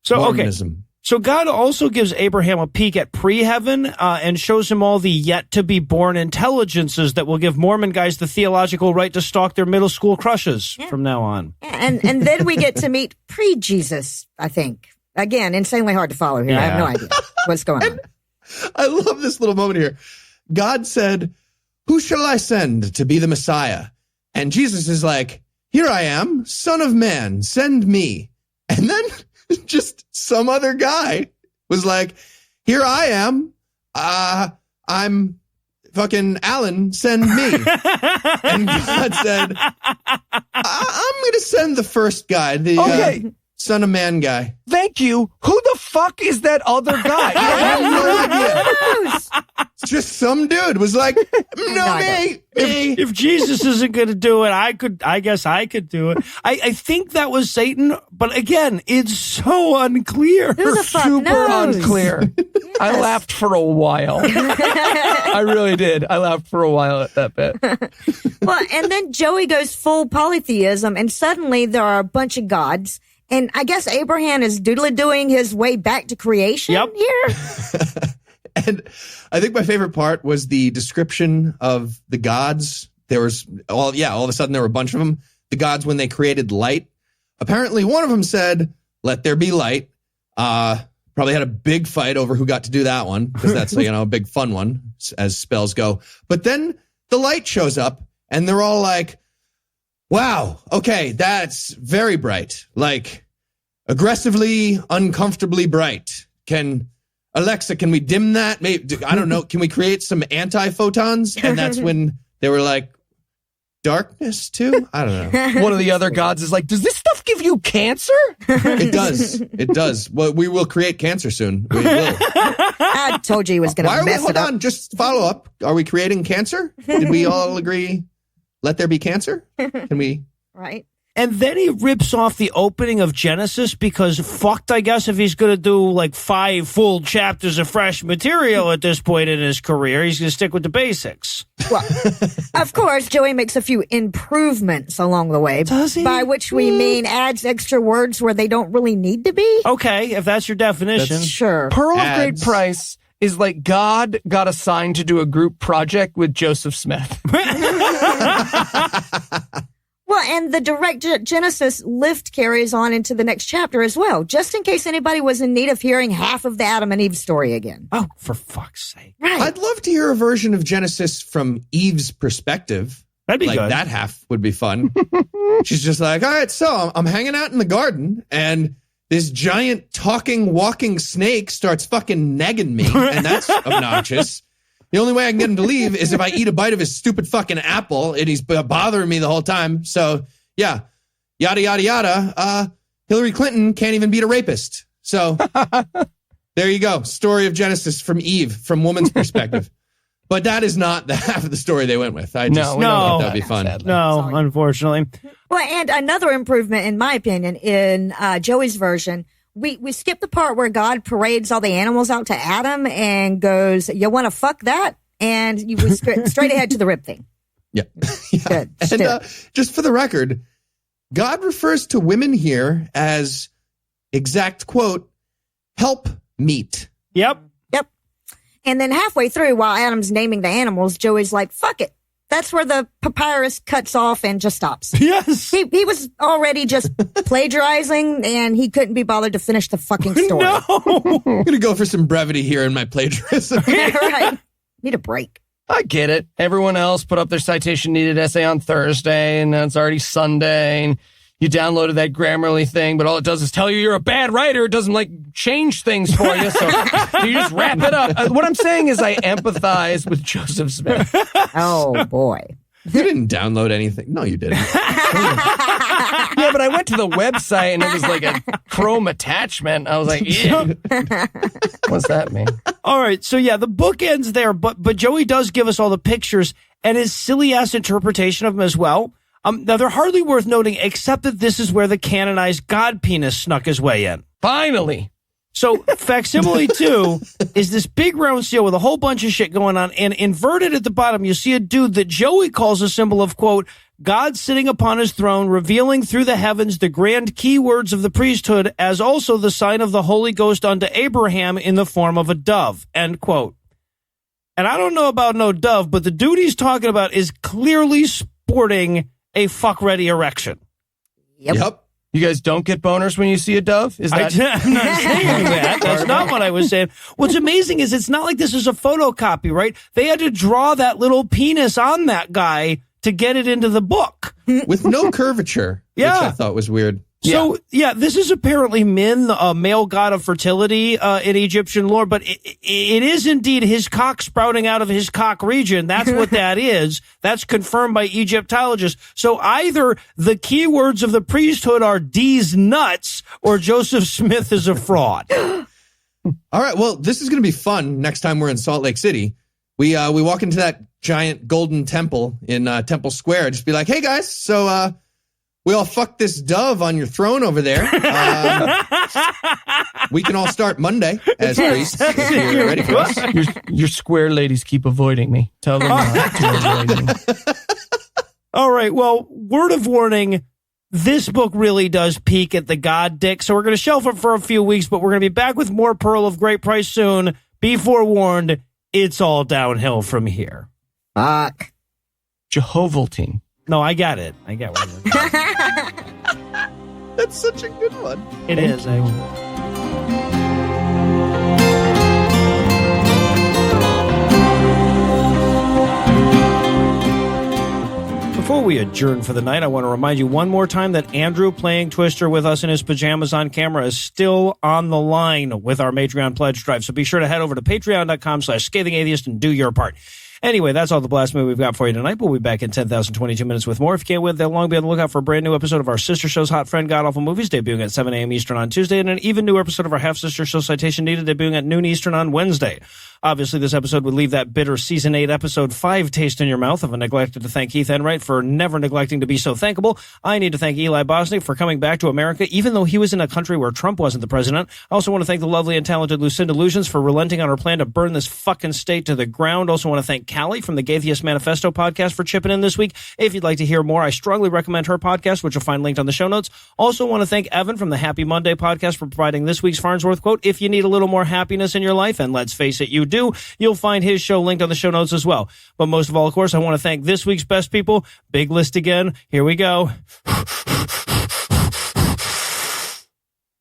[SPEAKER 5] So,
[SPEAKER 4] Mormonism.
[SPEAKER 5] okay. So God also gives Abraham a peek at pre-heaven and shows him all the yet-to-be-born intelligences that will give Mormon guys the theological right to stalk their middle school crushes from now on.
[SPEAKER 1] Yeah, and then we get to meet pre-Jesus, I think. Again, insanely hard to follow here. I have no idea what's going on.
[SPEAKER 4] I love this little moment here. God said, "Who shall I send to be the Messiah?" And Jesus is like, "Here I am, Son of Man, send me." And then just some other guy was like, "Here I am. I'm fucking Alan, send me." And God said, I'm going to send the first guy, the Son of Man guy.
[SPEAKER 2] Thank you. Who the fuck is that other guy?
[SPEAKER 4] I have no idea. It's just some dude was like, me.
[SPEAKER 5] If Jesus isn't going to do it, I guess I could do it. I think that was Satan, but again, it's so unclear.
[SPEAKER 1] Who the fuck
[SPEAKER 2] Super
[SPEAKER 1] knows?
[SPEAKER 2] unclear. I laughed for a while. I really did. I laughed for a while at that bit.
[SPEAKER 1] Well, and then Joey goes full polytheism, and suddenly there are a bunch of gods. And I guess Abraham is doing his way back to creation here.
[SPEAKER 4] And I think my favorite part was the description of the gods. There was all of a sudden there were a bunch of them. The gods, when they created light, apparently one of them said, "Let there be light." Probably had a big fight over who got to do that one, because that's a big fun one as spells go. But then the light shows up and they're all like, "Wow, okay, that's very bright. Like aggressively, uncomfortably bright. Alexa, can we dim that? Maybe, I don't know. Can we create some anti-photons?" And that's when they were like, "Darkness too?" I don't know.
[SPEAKER 2] One of the other gods is like, "Does this stuff give you cancer?"
[SPEAKER 4] It does. It does. Well, we will create cancer soon. We will.
[SPEAKER 1] I told you he was going to mess it up.
[SPEAKER 4] Hold on, just follow up. Are we creating cancer? Did we all agree? Let there be cancer? Can we?
[SPEAKER 1] Right.
[SPEAKER 5] And then he rips off the opening of Genesis because fucked, I guess, if he's going to do like 5 full chapters of fresh material at this point in his career, he's going to stick with the basics.
[SPEAKER 1] Well, of course, Joey makes a few improvements along the way.
[SPEAKER 5] Does he?
[SPEAKER 1] By which we mean adds extra words where they don't really need to be.
[SPEAKER 5] Okay, if that's your definition.
[SPEAKER 1] Sure.
[SPEAKER 2] Pearl of Great Price is like God got assigned to do a group project with Joseph Smith.
[SPEAKER 1] Well, and the direct Genesis lift carries on into the next chapter as well, just in case anybody was in need of hearing half of the Adam and Eve story again.
[SPEAKER 5] Oh, for fuck's sake.
[SPEAKER 1] Right.
[SPEAKER 4] I'd love to hear a version of Genesis from Eve's perspective.
[SPEAKER 5] That'd be good.
[SPEAKER 4] That half would be fun. She's just like, "All right, so I'm hanging out in the garden, and this giant talking, walking snake starts fucking negging me, and that's obnoxious. The only way I can get him to leave is if I eat a bite of his stupid fucking apple, and he's bothering me the whole time. So, yeah, yada, yada, yada. Hillary Clinton can't even beat a rapist. So, there you go. Story of Genesis from Eve, from woman's perspective. But that is not the half of the story they went with. I just thought that would be fun.
[SPEAKER 5] Sadly. No, unfortunately.
[SPEAKER 1] Well, and another improvement, in my opinion, in Joey's version, we skip the part where God parades all the animals out to Adam and goes, "You want to fuck that?" And you went straight ahead to the rib thing.
[SPEAKER 4] Yeah.
[SPEAKER 1] Good.
[SPEAKER 4] And just for the record, God refers to women here as, exact quote, "help meet."
[SPEAKER 5] Yep.
[SPEAKER 1] And then halfway through, while Adam's naming the animals, Joey's like, "Fuck it. That's where the papyrus cuts off and just stops.
[SPEAKER 5] Yes.
[SPEAKER 1] He was already just plagiarizing, and he couldn't be bothered to finish the fucking story.
[SPEAKER 5] No.
[SPEAKER 4] I'm going to go for some brevity here in my plagiarism.
[SPEAKER 1] Yeah, right. Need a break.
[SPEAKER 2] I get it. Everyone else put up their citation needed essay on Thursday, and it's already Sunday, and you downloaded that Grammarly thing, but all it does is tell you you're a bad writer. It doesn't, like, change things for you, so you just wrap it up. What I'm saying is I empathize with Joseph Smith.
[SPEAKER 1] Oh, boy.
[SPEAKER 4] You didn't download anything. No, you didn't.
[SPEAKER 2] Yeah, but I went to the website, and it was like a Chrome attachment. I was like, yeah. What's that mean?
[SPEAKER 5] All right, so yeah, the book ends there, but Joey does give us all the pictures and his silly-ass interpretation of them as well. Now, they're hardly worth noting, except that this is where the canonized God penis snuck his way in.
[SPEAKER 2] Finally.
[SPEAKER 5] So, facsimile 2 is this big round seal with a whole bunch of shit going on, and inverted at the bottom, you see a dude that Joey calls a symbol of, quote, God sitting upon his throne, revealing through the heavens the grand key words of the priesthood, as also the sign of the Holy Ghost unto Abraham in the form of a dove, end quote. And I don't know about no dove, but the dude he's talking about is clearly sporting a fuck-ready erection.
[SPEAKER 4] Yep.
[SPEAKER 2] You guys don't get boners when you see a dove? Is that?
[SPEAKER 5] I'm not saying that. That's not what I was saying. What's amazing is it's not like this is a photocopy, right? They had to draw that little penis on that guy to get it into the book.
[SPEAKER 4] With no curvature, which I thought was weird.
[SPEAKER 5] So, yeah, this is apparently Min, a male god of fertility in Egyptian lore, but it is indeed his cock sprouting out of his cock region. That's what that is. That's confirmed by Egyptologists. So either the keywords of the priesthood are D's nuts or Joseph Smith is a fraud.
[SPEAKER 4] All right, well, this is going to be fun next time we're in Salt Lake City. We walk into that giant golden temple in Temple Square. Just be like, hey, guys, so... we all fucked this dove on your throne over there. We can all start Monday as priests if you're ready for us.
[SPEAKER 2] Your square ladies keep avoiding me. Tell them not to avoid me.
[SPEAKER 5] All right, well, word of warning, this book really does peak at the god dick, so we're going to shelf it for a few weeks, but we're going to be back with more Pearl of Great Price soon. Be forewarned, it's all downhill from here.
[SPEAKER 1] Fuck.
[SPEAKER 2] Jehovaltine.
[SPEAKER 5] No, I got it. I got one.
[SPEAKER 4] That's such a good one.
[SPEAKER 5] It is, actually. Before we adjourn for the night, I want to remind you one more time that Andrew playing Twister with us in his pajamas on camera is still on the line with our Patreon pledge drive. So be sure to head over to patreon.com/Scathing Atheist and do your part. Anyway, that's all the blast movie we've got for you tonight. We'll be back in 10,022 minutes with more. If you can't wait that long, be on the lookout for a brand new episode of our sister show's Hot Friend God Awful Movies, debuting at 7 a.m. Eastern on Tuesday, and an even newer episode of our half-sister show Citation Needed, debuting at noon Eastern on Wednesday. Obviously, this episode would leave that bitter Season 8, Episode 5 taste in your mouth if I neglected to thank Heath Enright for never neglecting to be so thankable. I need to thank Eli Bosnick for coming back to America, even though he was in a country where Trump wasn't the president. I also want to thank the lovely and talented Lucinda Lugeons for relenting on her plan to burn this fucking state to the ground. Also want to thank Callie from the Atheist Manifesto podcast for chipping in this week. If you'd like to hear more, I strongly recommend her podcast, which you'll find linked on the show notes. Also want to thank Evan from the Happy Monday podcast for providing this week's Farnsworth quote. If you need a little more happiness in your life, and let's face it, you do, you'll find his show linked on the show notes as well. But most of all, of course, I want to thank this week's best people. Big list again. Here we go.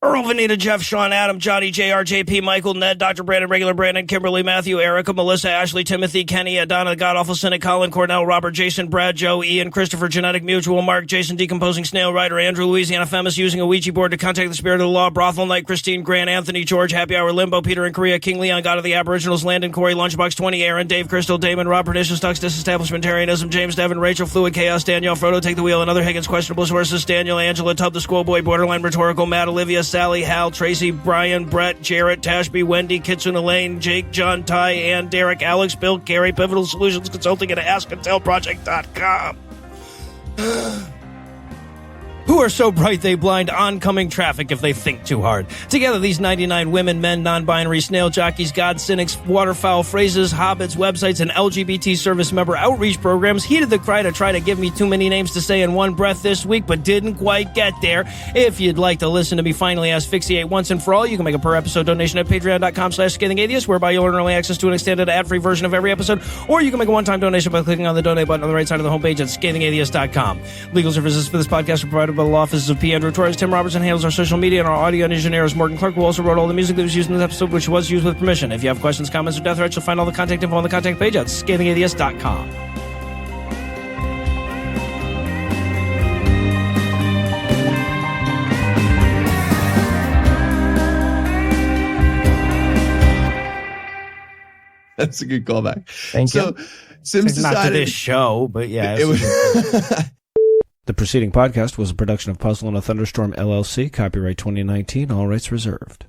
[SPEAKER 5] Earl, Vanita, Jeff, Sean, Adam, Johnny, JR, JP, Michael, Ned, Dr. Brandon, Regular Brandon, Kimberly, Matthew, Erica, Melissa, Ashley, Timothy, Kenny, Adonna, God Awful Cynic, Colin, Cornell, Robert, Jason, Brad, Joe, Ian, Christopher, Genetic Mutual, Mark, Jason, Decomposing Snail Rider, Andrew, Louisiana Femis, Using a Ouija Board to Contact the Spirit of the Law, Brothel Knight, Christine, Grant, Anthony, George, Happy Hour, Limbo, Peter in Korea, King Leon, God of the Aboriginals, Landon, Corey, Lunchbox 20, Aaron, Dave, Crystal, Damon, Rob, Pernicious, Tux, Disestablishmentarianism, James, Devin, Rachel, Fluid, Chaos, Danielle, Frodo, Take the Wheel, Another Higgins, Questionable Sources, Daniel, Angela, Tub, the Schoolboy, Borderline, Rhetorical, Matt, Olivia, Sally, Hal, Tracy, Brian, Brett, Jarrett, Tashby, Wendy, Kitsune Lane, Jake, John, Ty, Ann, Derek, Alex, Bill, Gary, Pivotal Solutions Consulting, and AskAndTellProject.com. who are so bright they blind oncoming traffic if they think too hard. Together, these 99 women, men, non-binary, snail jockeys, god cynics, waterfowl phrases, hobbits, websites, and LGBT service member outreach programs heeded the cry to try to give me too many names to say in one breath this week, but didn't quite get there. If you'd like to listen to me finally asphyxiate once and for all, you can make a per-episode donation at patreon.com/Scathing Atheist, whereby you'll earn early access to an extended ad-free version of every episode, or you can make a one-time donation by clicking on the donate button on the right side of the homepage at scathingatheist.com. Legal services for this podcast are provided by the law offices of P. Andrew Torres. Tim Robertson handles our social media, and our audio engineer is Morgan Clark, who also wrote all the music that was used in this episode, which was used with permission. If you have questions, comments, or death threats, you'll find all the contact info on the contact page at scathingatheist.com.
[SPEAKER 4] That's a good callback.
[SPEAKER 2] Thank you.
[SPEAKER 4] Sims decided,
[SPEAKER 5] not to this show, but yeah.
[SPEAKER 13] The preceding podcast was a production of Puzzle and a Thunderstorm LLC, copyright 2019, all rights reserved.